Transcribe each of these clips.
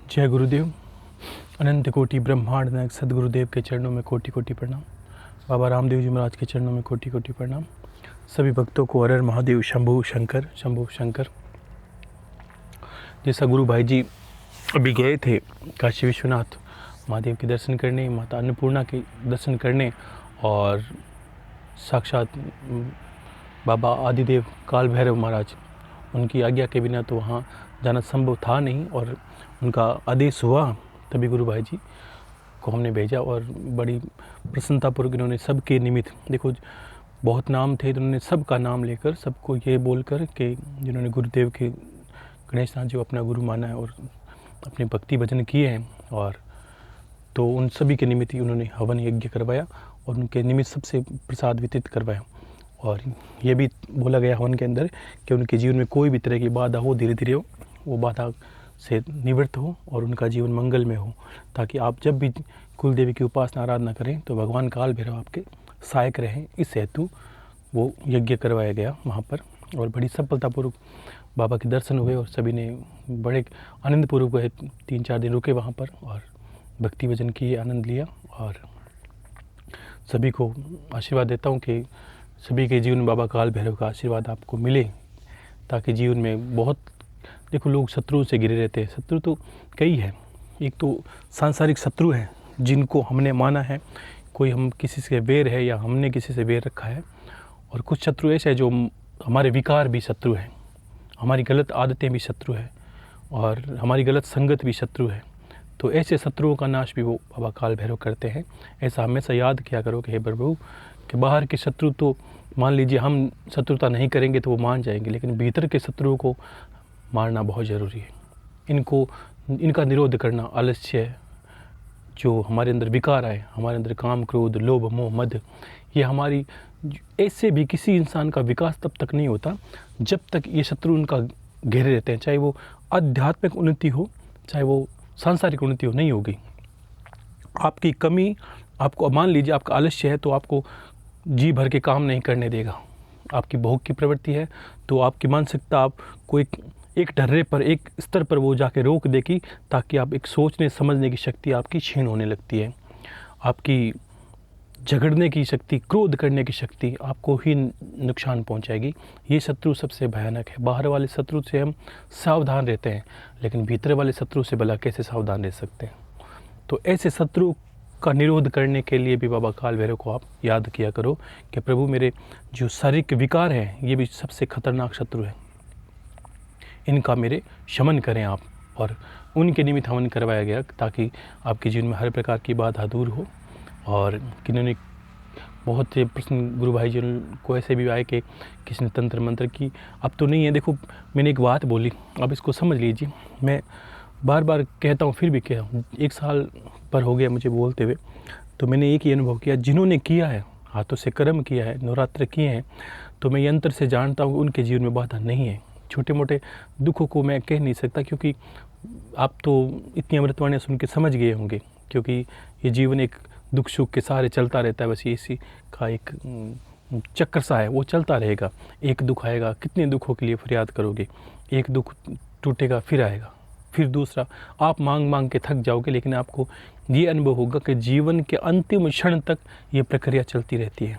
जय गुरुदेव। अनंत कोटि ब्रह्मांड नायक सदगुरुदेव के चरणों में कोटि कोटि प्रणाम। बाबा रामदेव जी महाराज के चरणों में कोटि कोटि प्रणाम। सभी भक्तों को हर हर महादेव, शंभु शंकर, शंभु शंकर। जैसा गुरु भाई जी अभी गए थे काशी विश्वनाथ महादेव के दर्शन करने, माता अन्नपूर्णा के दर्शन करने, और साक्षात बाबा आदिदेव काल भैरव महाराज, उनकी आज्ञा के बिना तो वहाँ जाना संभव था नहीं, और उनका आदेश हुआ तभी गुरु भाई जी को हमने भेजा। और बड़ी प्रसन्नतापूर्वक इन्होंने सबके निमित्त, देखो बहुत नाम थे तो उन्होंने सबका नाम लेकर, सबको ये बोलकर कि जिन्होंने गुरुदेव के गणेश नाथ जी को अपना गुरु माना है और अपने भक्ति भजन किए हैं, और तो उन सभी के निमित्त ही उन्होंने हवन यज्ञ करवाया और उनके निमित्त सबसे प्रसाद वितरित करवाया। और ये भी बोला गया हवन के अंदर कि उनके जीवन में कोई भी तरह की बाधा हो, धीरे धीरे हो, वो बाधा से निवृत्त हो और उनका जीवन मंगल में हो, ताकि आप जब भी कुल देवी की उपासना आराधना करें तो भगवान काल भैरव आपके सहायक रहें। इस हेतु वो यज्ञ करवाया गया वहाँ पर, और बड़ी सफलतापूर्वक बाबा के दर्शन हुए और सभी ने बड़े आनंदपूर्वक गए। 3-4 दिन रुके वहाँ पर और भक्ति भजन किए, आनंद लिया। और सभी को आशीर्वाद देता हूँ कि सभी के जीवन में बाबा काल भैरव का आशीर्वाद आपको मिले, ताकि जीवन में बहुत, देखो लोग शत्रुओं से घिरे रहते हैं। शत्रु तो कई हैं। एक तो सांसारिक शत्रु हैं जिनको हमने माना है, कोई हम किसी से वैर है या हमने किसी से वैर रखा है, और कुछ शत्रु ऐसे हैं जो हमारे विकार भी शत्रु हैं, हमारी गलत आदतें भी शत्रु है, और हमारी गलत संगत भी शत्रु है। तो ऐसे शत्रुओं का नाश भी वो बाबा काल भैरव करते हैं। ऐसा हमेशा याद किया करो कि हे प्रभु, कि बाहर के शत्रु तो मान लीजिए हम शत्रुता नहीं करेंगे तो वो मान जाएंगे, लेकिन भीतर के शत्रुओं को मारना बहुत ज़रूरी है। इनका निरोध करना, आलस्य जो हमारे अंदर विकार आए, हमारे अंदर काम, क्रोध, लोभ, मोह, मद, ये हमारी, ऐसे भी किसी इंसान का विकास तब तक नहीं होता जब तक ये शत्रु उनका घेरे रहते हैं। चाहे वो आध्यात्मिक उन्नति हो, चाहे वो सांसारिक उन्नति हो, नहीं होगी। आपकी कमी, आपको मान लीजिए आपका आलस्य है तो आपको जी भर के काम नहीं करने देगा। आपकी भोग की प्रवृत्ति है तो आपकी मानसिकता आपको एक ढर्रे पर, एक स्तर पर वो जाके रोक देगी, ताकि आप एक सोचने समझने की शक्ति आपकी क्षीण होने लगती है। आपकी झगड़ने की शक्ति, क्रोध करने की शक्ति आपको ही नुकसान पहुंचाएगी। ये शत्रु सबसे भयानक है। बाहर वाले शत्रु से हम सावधान रहते हैं, लेकिन भीतर वाले शत्रु से भला कैसे सावधान रह सकते हैं। तो ऐसे शत्रु का निरोध करने के लिए भी बाबा काल भैरव को आप याद किया करो कि प्रभु, मेरे जो शारीरिक विकार हैं ये भी सबसे खतरनाक शत्रु है, इनका मेरे शमन करें आप। और उनके निमित्त हवन करवाया गया ताकि आपके जीवन में हर प्रकार की बाधा दूर हो। और किन्होंने बहुत से प्रश्न गुरु भाई जी को ऐसे भी आए कि किसी ने तंत्र मंत्र की, अब तो नहीं है। देखो मैंने एक बात बोली, अब इसको समझ लीजिए। मैं बार बार कहता हूँ, फिर भी कह रहा हूँ, 1 साल पर हो गया मुझे बोलते हुए, तो मैंने एक ही अनुभव किया, जिन्होंने किया है, हाथों से कर्म किया है, नवरात्र किए हैं, तो मैं यंत्र से जानता हूँ उनके जीवन में बाधा नहीं है। छोटे मोटे दुखों को मैं कह नहीं सकता, क्योंकि आप तो इतनी अमृतवाणी सुन के समझ गए होंगे, क्योंकि ये जीवन एक दुख सुख के सहारे चलता रहता है। बस ये इसी का एक चक्कर सा है, वो चलता रहेगा। एक दुख आएगा, कितने दुखों के लिए फरियाद करोगे, एक दुख टूटेगा फिर आएगा, फिर दूसरा। आप मांग मांग के थक जाओगे, लेकिन आपको ये अनुभव होगा कि जीवन के अंतिम क्षण तक ये प्रक्रिया चलती रहती है,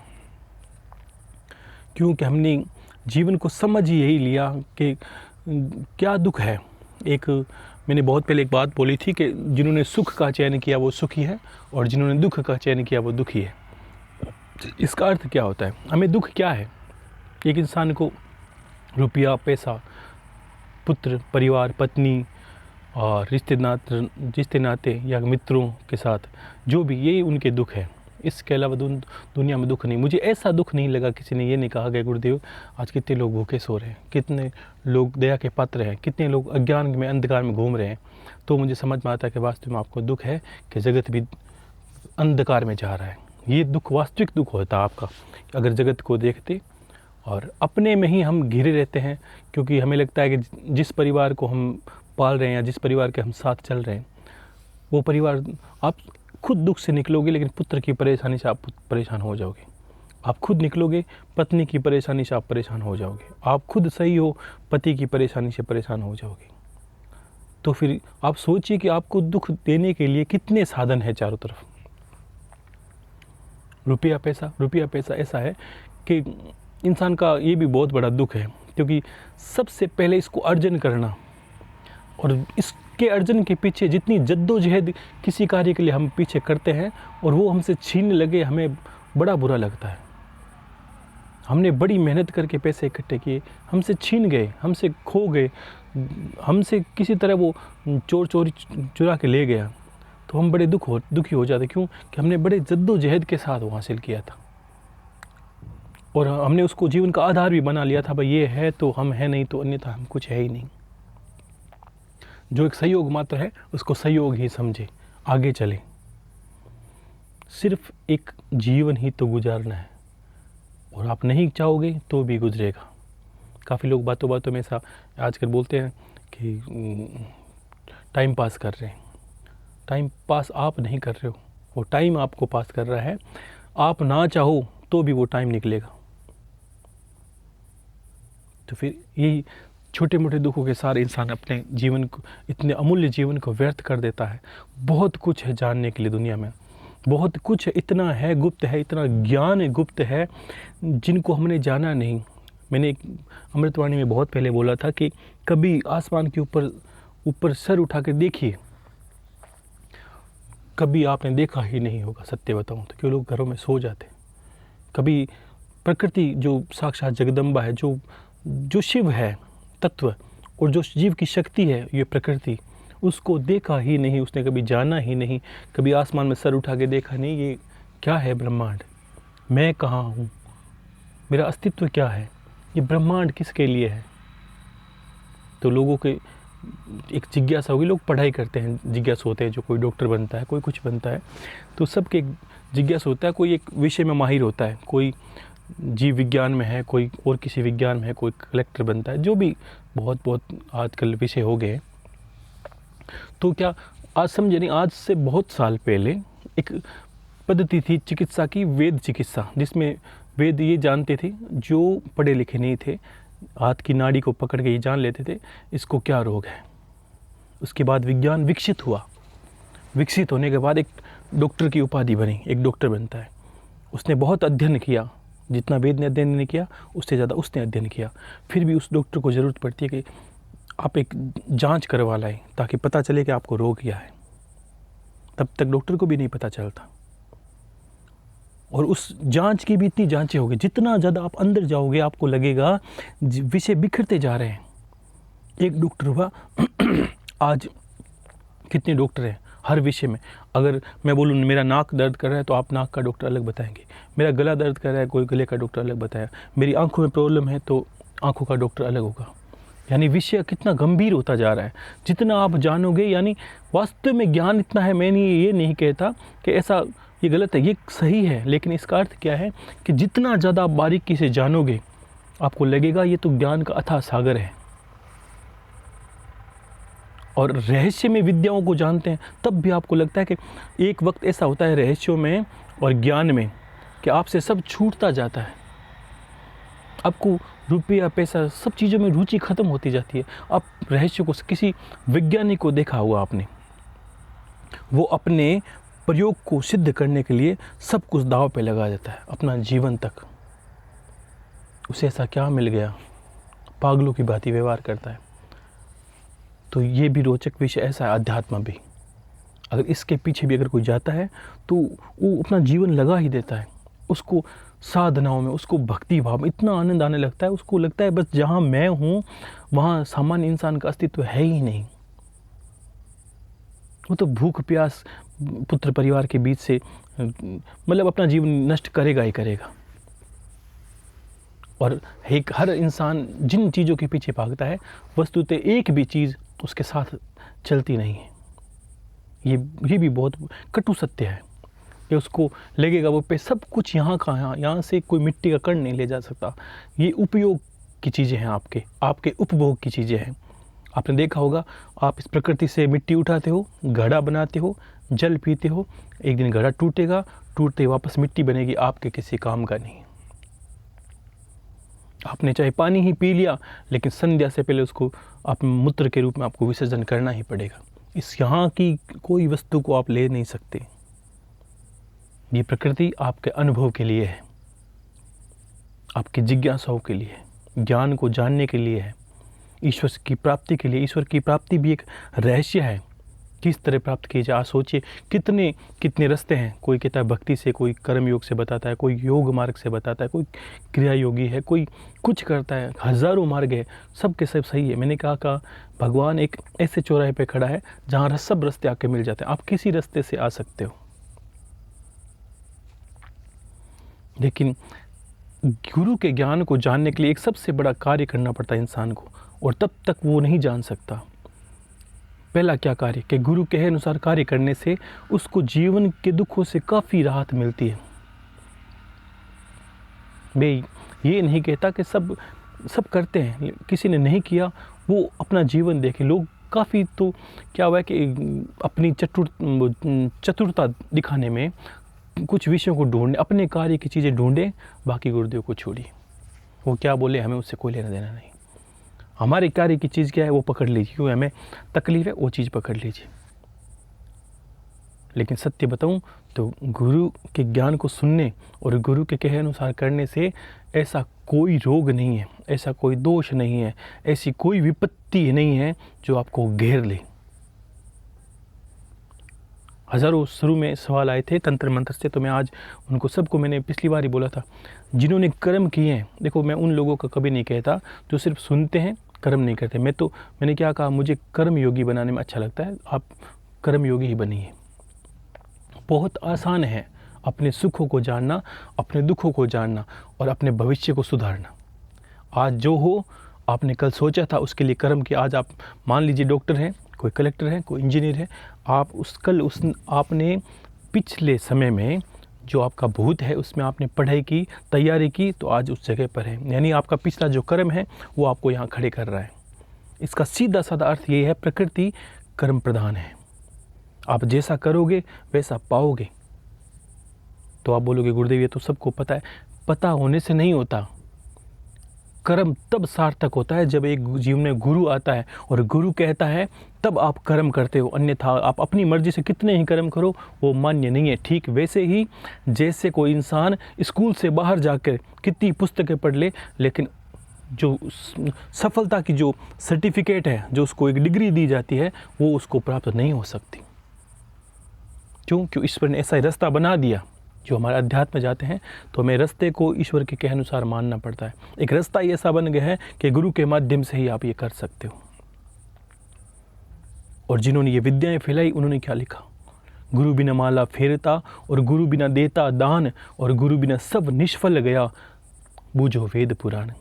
क्योंकि हमने जीवन को समझ ही यही लिया कि क्या दुख है। एक मैंने बहुत पहले एक बात बोली थी कि जिन्होंने सुख का चयन किया वो सुखी है, और जिन्होंने दुख का चयन किया वो दुखी है। इसका अर्थ क्या होता है? हमें दुख क्या है? एक इंसान को रुपया, पैसा, पुत्र, परिवार, पत्नी और रिश्ते नाते या मित्रों के साथ जो भी, ये उनके दुख है। इसके अलावा दुनिया में दुख नहीं। मुझे ऐसा दुख नहीं लगा, किसी ने ये नहीं कहा कि गुरुदेव आज कितने लोग भूखे सो रहे हैं, कितने लोग दया के पात्र हैं, कितने लोग अज्ञान में, अंधकार में घूम रहे हैं। तो मुझे समझ में आता है कि वास्तव में आपको दुख है कि जगत भी अंधकार में जा रहा है। ये दुख वास्तविक दुख होता है आपका, अगर जगत को देखते और अपने में ही हम घिरे रहते हैं। क्योंकि हमें लगता है कि जिस परिवार को हम पाल रहे हैं या जिस परिवार के हम साथ चल रहे हैं, वो परिवार, आप खुद दुख से निकलोगे, लेकिन पुत्र की परेशानी से आप परेशान हो जाओगे। आप खुद निकलोगे, पत्नी की परेशानी से आप परेशान हो जाओगे। आप खुद सही हो, पति की परेशानी से परेशान हो जाओगे। तो फिर आप सोचिए कि आपको दुख देने के लिए कितने साधन हैं चारों तरफ। रुपया पैसा ऐसा है कि इंसान का ये भी बहुत बड़ा दुख है, क्योंकि सबसे पहले इसको अर्जन करना, और इसके अर्जन के पीछे जितनी जद्दोजहद किसी कार्य के लिए हम पीछे करते हैं और वो हमसे छीनने लगे, हमें बड़ा बुरा लगता है। हमने बड़ी मेहनत करके पैसे इकट्ठे किए, हमसे छीन गए, हमसे खो गए, हमसे किसी तरह वो चोरी चुरा के ले गया, तो हम बड़े दुखी हो जाते। क्यों? कि हमने बड़े जद्दोजहद के साथ वो हासिल किया था और हमने उसको जीवन का आधार भी बना लिया था। भाई ये है तो हम है, नहीं तो अन्यथा हम कुछ है ही नहीं। जो एक सहयोग मात्र है उसको सहयोग ही समझे, आगे चले। सिर्फ एक जीवन ही तो गुजारना है और आप नहीं चाहोगे तो भी गुजरेगा। काफ़ी लोग बातों बातों में ऐसा आजकल बोलते हैं कि टाइम पास कर रहे हैं। टाइम पास आप नहीं कर रहे हो, वो टाइम आपको पास कर रहा है। आप ना चाहो तो भी वो टाइम निकलेगा। तो फिर यही छोटे मोटे दुखों के सारे इंसान अपने जीवन को, इतने अमूल्य जीवन को व्यर्थ कर देता है। बहुत कुछ है जानने के लिए दुनिया में, बहुत कुछ है, इतना है गुप्त है, इतना ज्ञान गुप्त है जिनको हमने जाना नहीं। मैंने एक अमृतवाणी में बहुत पहले बोला था कि कभी आसमान के ऊपर सर उठा कर देखिए, कभी आपने देखा ही नहीं होगा। सत्य बताऊं तो क्यों लोग घरों में सो जाते। कभी प्रकृति जो साक्षात जगदम्बा है, जो शिव है तत्व, और जो जीव की शक्ति है ये प्रकृति, उसको देखा ही नहीं, उसने कभी जाना ही नहीं, कभी आसमान में सर उठा के देखा नहीं। ये क्या है ब्रह्मांड, मैं कहाँ हूँ, मेरा अस्तित्व क्या है, ये ब्रह्मांड किसके लिए है। तो लोगों के एक जिज्ञासा होगी, लोग पढ़ाई करते हैं, जिज्ञासा होते हैं, जो कोई डॉक्टर बनता है, कोई कुछ बनता है, तो सबके जिज्ञासा होता है। कोई एक विषय में माहिर होता है, कोई जीव विज्ञान में है, कोई और किसी विज्ञान में है, कोई कलेक्टर बनता है, जो भी बहुत आजकल विषय हो गए। तो क्या आज समझे नहीं, आज से बहुत साल पहले एक पद्धति थी चिकित्सा की, वेद चिकित्सा, जिसमें वेद ये जानते थे, जो पढ़े लिखे नहीं थे, हाथ की नाड़ी को पकड़ के ये जान लेते थे इसको क्या रोग है। उसके बाद विज्ञान विकसित हुआ, विकसित होने के बाद एक डॉक्टर की उपाधि बनी, एक डॉक्टर बनता है। उसने बहुत अध्ययन किया, जितना वेद ने अध्ययन नहीं किया उससे ज़्यादा उसने अध्ययन किया। फिर भी उस डॉक्टर को ज़रूरत पड़ती है कि आप एक जांच करवा लाएं ताकि पता चले कि आपको रोग क्या है। तब तक डॉक्टर को भी नहीं पता चलता। और उस जांच की भी इतनी जांचें होगी, जितना ज़्यादा आप अंदर जाओगे आपको लगेगा विषय बिखरते जा रहे हैं। एक डॉक्टर हुआ आज कितने डॉक्टर हैं हर विषय में। अगर मैं बोलूँ मेरा नाक दर्द कर रहा है तो आप नाक का डॉक्टर अलग बताएंगे, मेरा गला दर्द कर रहा है कोई गले का डॉक्टर अलग बताया, मेरी आंखों में प्रॉब्लम है तो आंखों का डॉक्टर अलग होगा। यानी विषय कितना गंभीर होता जा रहा है। जितना आप जानोगे, यानी वास्तव में ज्ञान इतना है, मैं ये नहीं कहता कि ऐसा ये गलत है, ये सही है, लेकिन इसका अर्थ क्या है कि जितना ज़्यादा आप बारीकी से जानोगे आपको लगेगा ये तो ज्ञान का अथाह सागर है। और रहस्य में विद्याओं को जानते हैं तब भी आपको लगता है कि एक वक्त ऐसा होता है रहस्यों में और ज्ञान में कि आपसे सब छूटता जाता है। आपको रुपया पैसा सब चीज़ों में रुचि ख़त्म होती जाती है। आप रहस्य को, किसी वैज्ञानिक को देखा हुआ आपने, वो अपने प्रयोग को सिद्ध करने के लिए सब कुछ दांव पे लगा देता है, अपना जीवन तक। उसे ऐसा क्या मिल गया, पागलों की भांति व्यवहार करता है। तो ये भी रोचक विषय ऐसा है अध्यात्म भी। अगर इसके पीछे भी अगर कोई जाता है तो वो अपना जीवन लगा ही देता है। उसको साधनाओं में, उसको भक्ति भाव में इतना आनंद आने लगता है, उसको लगता है बस जहाँ मैं हूँ वहाँ सामान्य इंसान का अस्तित्व है ही नहीं। वो तो भूख प्यास पुत्र परिवार के बीच से मतलब अपना जीवन नष्ट करेगा ही करेगा। और हर इंसान जिन चीज़ों के पीछे भागता है वस्तुतः एक भी चीज़ उसके साथ चलती नहीं है। ये भी बहुत कटु सत्य है कि उसको लगेगा वो पे सब कुछ यहाँ का यहाँ से कोई मिट्टी का कण नहीं ले जा सकता। ये उपयोग की चीज़ें हैं, आपके उपभोग की चीज़ें हैं। आपने देखा होगा, आप इस प्रकृति से मिट्टी उठाते हो, घड़ा बनाते हो, जल पीते हो, एक दिन घड़ा टूटेगा, टूटते वापस मिट्टी बनेगी, आपके किसी काम का नहीं। आपने चाहे पानी ही पी लिया, लेकिन संध्या से पहले उसको आप मूत्र के रूप में आपको विसर्जन करना ही पड़ेगा। इस यहाँ की कोई वस्तु को आप ले नहीं सकते। ये प्रकृति आपके अनुभव के लिए है, आपकी जिज्ञासाओं के लिए है, ज्ञान को जानने के लिए है, ईश्वर की प्राप्ति के लिए। ईश्वर की प्राप्ति भी एक रहस्य है, किस तरह प्राप्त की जाए। आप सोचिए कितने कितने रास्ते हैं। कोई कहता है भक्ति से, कोई कर्म योग से बताता है, कोई योग मार्ग से बताता है, कोई क्रिया योगी है, कोई कुछ करता है, हजारों मार्ग है, सब के सब सही है। मैंने कहा भगवान एक ऐसे चौराहे पे खड़ा है जहाँ सब रास्ते आके मिल जाते हैं। आप किसी रास्ते से आ सकते हो, लेकिन गुरु के ज्ञान को जानने के लिए एक सबसे बड़ा कार्य करना पड़ता है इंसान को, और तब तक वो नहीं जान सकता। पहला क्या कार्य कि गुरु के अनुसार कार्य करने से उसको जीवन के दुखों से काफ़ी राहत मिलती है। मैं ये नहीं कहता कि सब करते हैं, किसी ने नहीं किया वो अपना जीवन देखे। लोग काफ़ी तो क्या हुआ है कि अपनी चतुरता दिखाने में कुछ विषयों को ढूंढने, अपने कार्य की चीज़ें ढूंढें, बाकी गुरुदेव को छोड़िए। वो क्या बोले हमें उससे कोई लेना देना नहीं। हमारे कार्य की चीज़ क्या है वो पकड़ लीजिए, क्यों हमें तकलीफ है वो चीज़ पकड़ लीजिए। लेकिन सत्य बताऊं तो गुरु के ज्ञान को सुनने और गुरु के कहे अनुसार करने से ऐसा कोई रोग नहीं है, ऐसा कोई दोष नहीं है, ऐसी कोई विपत्ति नहीं है जो आपको घेर ले। हज़ारों शुरू में सवाल आए थे तंत्र मंत्र से, तो मैं आज उनको सबको, मैंने पिछली बार ही बोला था, जिन्होंने कर्म किए हैं। देखो मैं उन लोगों का कभी नहीं कहता जो सिर्फ सुनते हैं कर्म नहीं करते। मैंने क्या कहा, मुझे कर्म योगी बनाने में अच्छा लगता है। आप कर्म योगी ही बनिए। बहुत आसान है अपने सुखों को जानना, अपने दुखों को जानना और अपने भविष्य को सुधारना। आज जो हो आपने कल सोचा था उसके लिए कर्म किया। आज आप मान लीजिए डॉक्टर हैं, कोई कलेक्टर है, कोई इंजीनियर है, आपने पिछले समय में जो आपका भूत है उसमें आपने पढ़ाई की, तैयारी की, तो आज उस जगह पर है। यानी आपका पिछला जो कर्म है वो आपको यहाँ खड़े कर रहा है। इसका सीधा साधा अर्थ ये है, प्रकृति कर्म प्रधान है। आप जैसा करोगे वैसा पाओगे। तो आप बोलोगे गुरुदेव ये तो सबको पता है। पता होने से नहीं होता। कर्म तब सार्थक होता है जब एक जीवन में गुरु आता है और गुरु कहता है तब आप कर्म करते हो, अन्यथा आप अपनी मर्जी से कितने ही कर्म करो वो मान्य नहीं है। ठीक वैसे ही जैसे कोई इंसान स्कूल से बाहर जाकर कितनी पुस्तकें पढ़ ले, लेकिन जो सफलता की जो सर्टिफिकेट है, जो उसको एक डिग्री दी जाती है, वो उसको प्राप्त नहीं हो सकती। क्यों? ईश्वर ने ऐसा ही रास्ता बना दिया। जो हमारे अध्यात्म में जाते हैं तो हमें रास्ते को ईश्वर के कहे अनुसार मानना पड़ता है। एक रास्ता ही ऐसा बन गया है कि गुरु के माध्यम से ही आप ये कर सकते हो। और जिन्होंने ये विद्याएं फैलाई उन्होंने क्या लिखा, गुरु बिना माला फेरता और गुरु बिना देता दान और गुरु बिना सब निष्फल गया, बूझो वेद पुराण।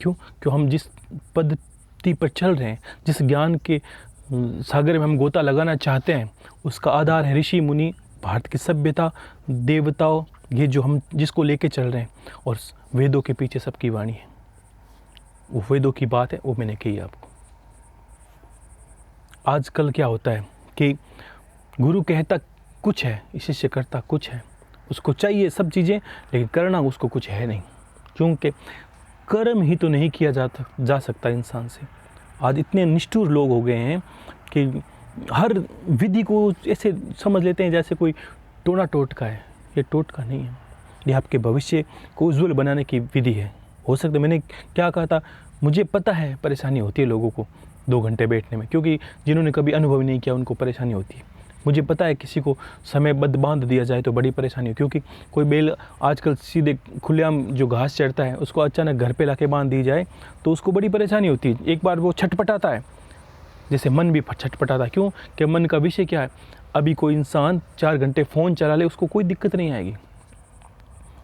क्यों हम जिस पद्धति पर चल रहे हैं, जिस ज्ञान के सागर में हम गोता लगाना चाहते हैं, उसका आधार है ऋषि मुनि, भारत की सभ्यता, देवताओं, ये जो हम जिसको लेके चल रहे हैं, और वेदों के पीछे सबकी वाणी है। वो वेदों की बात है, वो मैंने कही आपको। आजकल क्या होता है कि गुरु कहता कुछ है, शिष्य करता कुछ है, उसको चाहिए सब चीज़ें, लेकिन करना उसको कुछ है नहीं। क्योंकि कर्म ही तो नहीं किया जा सकता इंसान से। आज इतने निष्ठुर लोग हो गए हैं कि हर विधि को ऐसे समझ लेते हैं जैसे कोई टोना टोटका है। ये टोटका नहीं है, ये आपके भविष्य को उज्जवल बनाने की विधि है। हो सकता है, मैंने क्या कहा था, मुझे पता है परेशानी होती है लोगों को 2 घंटे बैठने में, क्योंकि जिन्होंने कभी अनुभव नहीं किया उनको परेशानी होती है। मुझे पता है किसी को समयबद्ध बांध दिया जाए तो बड़ी परेशानी हो, क्योंकि कोई बैल आजकल सीधे खुलेआम जो घास चढ़ता है उसको अचानक घर पे लाके बांध दी जाए तो उसको बड़ी परेशानी होती है। एक बार वो छटपटाता है, जैसे मन भी छटपटाता है। क्यों? कि मन का विषय क्या है। अभी कोई इंसान 4 घंटे फ़ोन चला ले उसको कोई दिक्कत नहीं आएगी,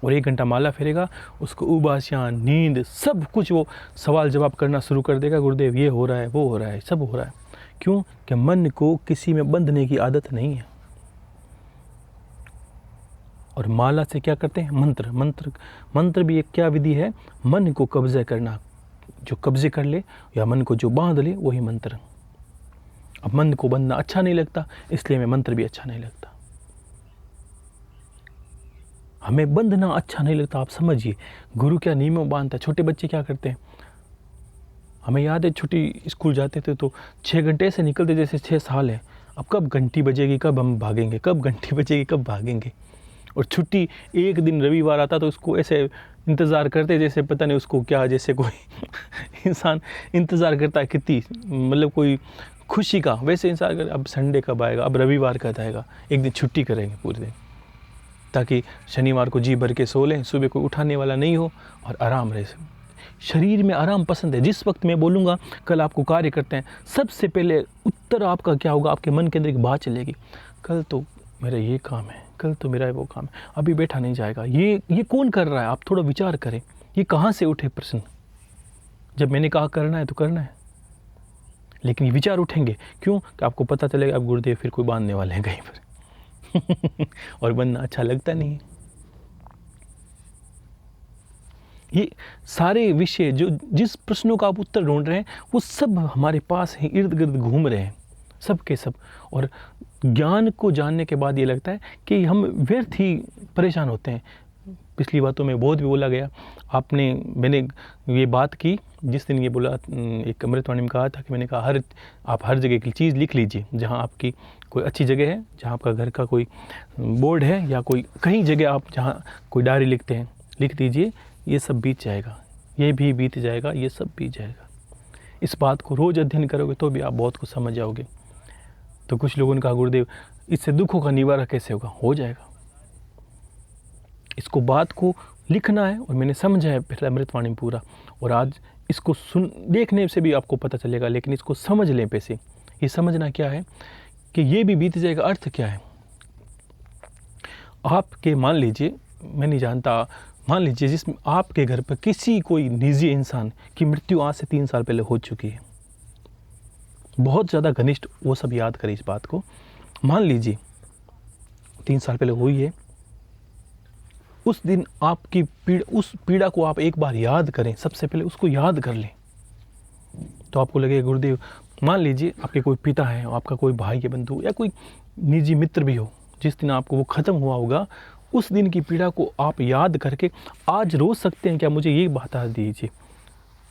और 1 घंटा माला फेरेगा उसको उबासियाँ, नींद, सब कुछ वो सवाल जवाब करना शुरू कर देगा। गुरुदेव ये हो रहा है, वो हो रहा है, सब हो रहा है। क्यों? कि मन को किसी में बंधने की आदत नहीं है। और माला से क्या करते हैं, मंत्र भी एक क्या विधि है, मन को कब्जे करना। जो कब्जे कर ले या मन को जो बांध ले वही मंत्र। अब मन को बंधना अच्छा नहीं लगता, इसलिए मैं मंत्र भी अच्छा नहीं लगता। हमें बंधना अच्छा नहीं लगता। आप समझिए, गुरु क्या नियमों में बांधता है। छोटे बच्चे क्या करते हैं, हमें याद है छोटी स्कूल जाते थे तो 6 घंटे से निकलते जैसे 6 साल है। अब कब घंटी बजेगी, कब हम भागेंगे, कब घंटी बजेगी, कब भागेंगे। और छुट्टी एक दिन रविवार आता तो उसको ऐसे इंतज़ार करते जैसे पता नहीं उसको क्या, जैसे कोई इंसान इंतज़ार करता है कितनी, मतलब कोई खुशी का, वैसे इंसान कर अब संडे कब आएगा, अब रविवार कब आएगा, एक दिन छुट्टी करेंगे पूरे दिन, ताकि शनिवार को जी भर के सो लें, सुबह कोई उठाने वाला नहीं हो और आराम रहे। शरीर में आराम पसंद है। जिस वक्त मैं बोलूँगा कल आपको कार्य करते हैं, सबसे पहले उत्तर आपका क्या होगा, आपके मन के अंदर एक बात चलेगी, कल तो मेरा ये काम है, कल तो मेरा वो काम है, अभी बैठा नहीं जाएगा। ये कौन कर रहा है, आप थोड़ा विचार करें, ये कहाँ से उठे प्रश्न। जब मैंने कहा करना है तो करना है, लेकिन ये विचार उठेंगे क्यों, कि आपको पता चलेगा अब गुरुदेव फिर कोई बांधने वाले हैं कहीं पर और बनना अच्छा लगता नहीं है। ये सारे विषय जो जिस प्रश्नों का आप उत्तर ढूंढ रहे हैं वो सब हमारे पास हैं, इर्द गिर्द घूम रहे हैं सब के सब। और ज्ञान को जानने के बाद ये लगता है कि हम व्यर्थ ही परेशान होते हैं। पिछली बातों में बहुत भी बोला गया, मैंने ये बात की जिस दिन ये बोला, एक अमृतवाणी में कहा था कि मैंने कहा आप हर जगह की चीज़ लिख लीजिए, जहाँ आपकी कोई अच्छी जगह है, जहाँ आपका घर का कोई बोर्ड है या कोई कहीं जगह आप जहाँ कोई डायरी लिखते हैं, लिख दीजिए, ये सब बीत जाएगा, ये भी बीत जाएगा, ये सब बीत जाएगा। इस बात को रोज़ अध्ययन करोगे तो भी आप बहुत कुछ समझ जाओगे। तो कुछ लोगों ने कहा गुरुदेव इससे दुखों का निवारण कैसे होगा, हो जाएगा। इसको बात को लिखना है और मैंने समझा है फिर अमृतवाणी पूरा, और आज इसको देखने से भी आपको पता चलेगा, लेकिन इसको समझ लें पैसे। ये समझना क्या है कि ये भी बीत जाएगा, अर्थ क्या है। आपके मान लीजिए, मैं नहीं जानता, मान लीजिए जिसमें आपके घर पर किसी कोई निजी इंसान की मृत्यु आज से 3 साल पहले हो चुकी है, बहुत ज़्यादा घनिष्ठ, वो सब याद करें इस बात को। मान लीजिए 3 साल पहले हुई है, उस दिन आपकी उस पीड़ा को आप एक बार याद करें, सबसे पहले उसको याद कर लें, तो आपको लगेगा गुरुदेव, मान लीजिए आपके कोई पिता है, आपका कोई भाई के बंधु या कोई निजी मित्र भी हो, जिस दिन आपको वो ख़त्म हुआ होगा, उस दिन की पीड़ा को आप याद करके आज रो सकते हैं क्या, मुझे ये बता दीजिए।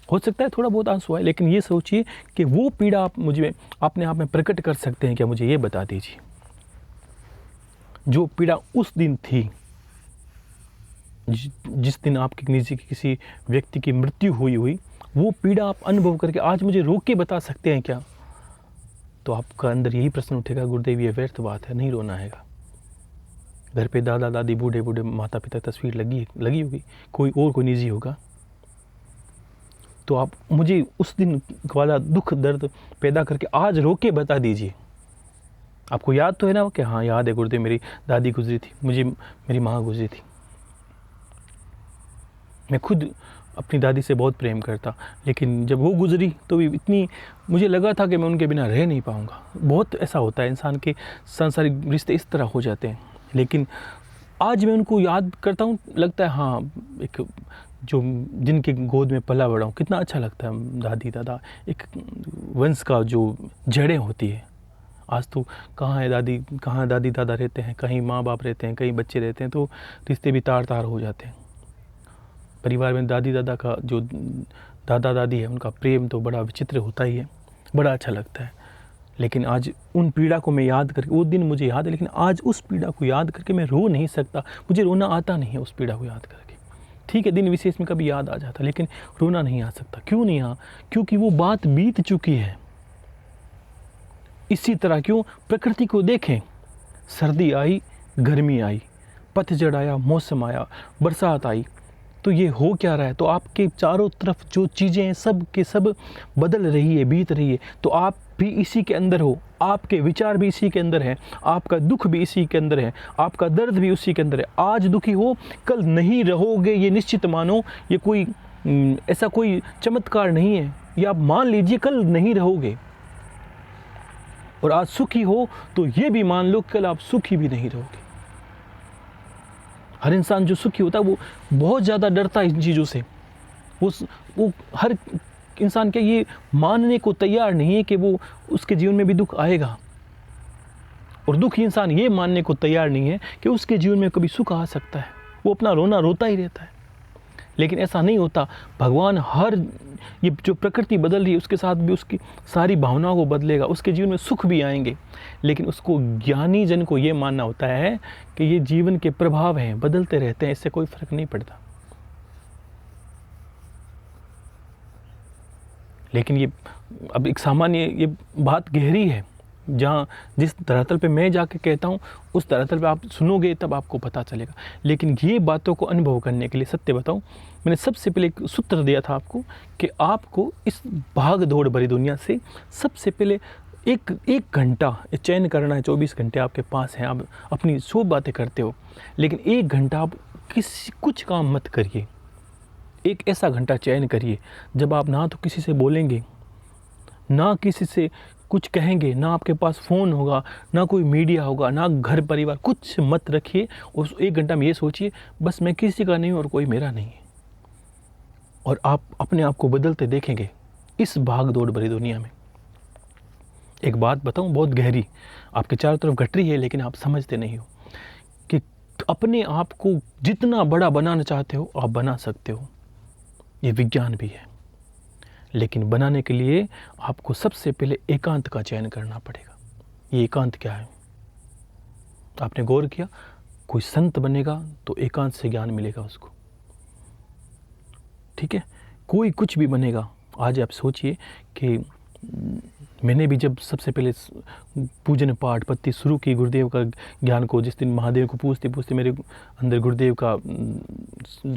हो सकता है थोड़ा बहुत आंसू आए, लेकिन ये सोचिए कि वो पीड़ा आप मुझे अपने आप में प्रकट कर सकते हैं क्या, मुझे ये बता दीजिए। जो पीड़ा उस दिन थी, जिस दिन आपके निजी किसी व्यक्ति की मृत्यु हुई, वो पीड़ा आप अनुभव करके आज मुझे रोक के बता सकते हैं क्या। तो आपका अंदर यही प्रश्न उठेगा, गुरुदेव ये व्यर्थ बात है, नहीं रोना है। घर पे दादा दादी, बूढ़े बूढ़े माता पिता तस्वीर लगी होगी, कोई निजी होगा, तो आप मुझे उस दिन वाला दुख दर्द पैदा करके आज रोक के बता दीजिए। आपको याद तो है ना कि हाँ याद है गुरुदेव, मेरी दादी गुजरी थी, मेरी माँ गुजरी थी। मैं खुद अपनी दादी से बहुत प्रेम करता, लेकिन जब वो गुजरी तो भी इतनी मुझे लगा था कि मैं उनके बिना रह नहीं पाऊँगा। बहुत ऐसा होता है, इंसान के सांसारिक रिश्ते इस तरह हो जाते हैं। लेकिन आज मैं उनको याद करता हूँ, लगता है हाँ, एक जो जिनके गोद में पला बड़ा हूँ, कितना अच्छा लगता है। दादी दादा, एक वंश का जो जड़ें होती है। आज तो कहाँ दादी दादा रहते हैं, कहीं माँ बाप रहते हैं, कहीं बच्चे रहते हैं, तो रिश्ते भी तार तार हो जाते हैं। परिवार में दादी दादा का जो दादा दादी है, उनका प्रेम तो बड़ा विचित्र होता ही है, बड़ा अच्छा लगता है। लेकिन आज उन पीड़ा को मैं याद करके, वो दिन मुझे याद है, लेकिन आज उस पीड़ा को याद करके मैं रो नहीं सकता, मुझे रोना आता नहीं है उस पीड़ा को याद करके। ठीक है, दिन विशेष में कभी याद आ जाता, लेकिन रोना नहीं आ सकता। क्यों नहीं आ? क्योंकि वो बात बीत चुकी है। इसी तरह क्यों, प्रकृति को देखें, सर्दी आई, गर्मी आई, पतझड़ आया, मौसम आया, बरसात आई, तो ये हो क्या रहा है? तो आपके चारों तरफ जो चीज़ें हैं सब के सब बदल रही है, बीत रही है। तो आप भी इसी के अंदर हो, आपके विचार भी इसी के अंदर है, आपका दुख भी इसी के अंदर है, आपका दर्द भी उसी के अंदर है। आज दुखी हो, कल नहीं रहोगे, ये निश्चित मानो। ये कोई ऐसा कोई चमत्कार नहीं है, ये आप मान लीजिए कल नहीं रहोगे। और आज सुखी हो तो ये भी मान लो कल आप सुखी भी नहीं रहोगे। हर इंसान जो सुखी होता है वो बहुत ज़्यादा डरता है इन चीज़ों से। वो हर इंसान क्या ये मानने को तैयार नहीं है कि वो उसके जीवन में भी दुख आएगा। और दुखी इंसान ये मानने को तैयार नहीं है कि उसके जीवन में कभी सुख आ सकता है। वो अपना रोना रोता ही रहता है। लेकिन ऐसा नहीं होता। भगवान हर ये जो प्रकृति बदल रही है उसके साथ भी उसकी सारी भावनाओं को बदलेगा, उसके जीवन में सुख भी आएंगे। लेकिन उसको ज्ञानी जन को ये मानना होता है कि ये जीवन के प्रभाव हैं, बदलते रहते हैं, इससे कोई फर्क नहीं पड़ता। लेकिन ये अब एक सामान्य ये बात गहरी है, जहाँ जिस धरातल पे मैं जाके कहता हूँ उस धरातल पे आप सुनोगे तब आपको पता चलेगा। लेकिन ये बातों को अनुभव करने के लिए सत्य बताऊँ, मैंने सबसे पहले एक सूत्र दिया था आपको कि आपको इस भाग दौड़ भरी दुनिया से सबसे पहले एक घंटा चयन करना है। 24 घंटे आपके पास हैं, आप अपनी सो बातें करते हो, लेकिन 1 घंटा आप कुछ काम मत करिए। एक ऐसा घंटा चयन करिए जब आप ना तो किसी से बोलेंगे, ना किसी से कुछ कहेंगे, ना आपके पास फ़ोन होगा, ना कोई मीडिया होगा, ना घर परिवार, कुछ मत रखिए। उस 1 घंटा में ये सोचिए बस मैं किसी का नहीं हूँ और कोई मेरा नहीं है। और आप अपने आप को बदलते देखेंगे इस भाग दौड़ भरी दुनिया में। एक बात बताऊँ बहुत गहरी, आपके चारों तरफ घट रही है लेकिन आप समझते नहीं हो कि अपने आप को जितना बड़ा बनाना चाहते हो आप बना सकते हो। ये विज्ञान भी है। लेकिन बनाने के लिए आपको सबसे पहले एकांत का चयन करना पड़ेगा। ये एकांत क्या है? आपने गौर किया? कोई संत बनेगा तो एकांत से ज्ञान मिलेगा उसको, ठीक है? कोई कुछ भी बनेगा। आज आप सोचिए कि मैंने भी जब सबसे पहले पूजन पाठ पत्ती शुरू की गुरुदेव का ज्ञान को, जिस दिन महादेव को पूछते पूछते मेरे अंदर गुरुदेव का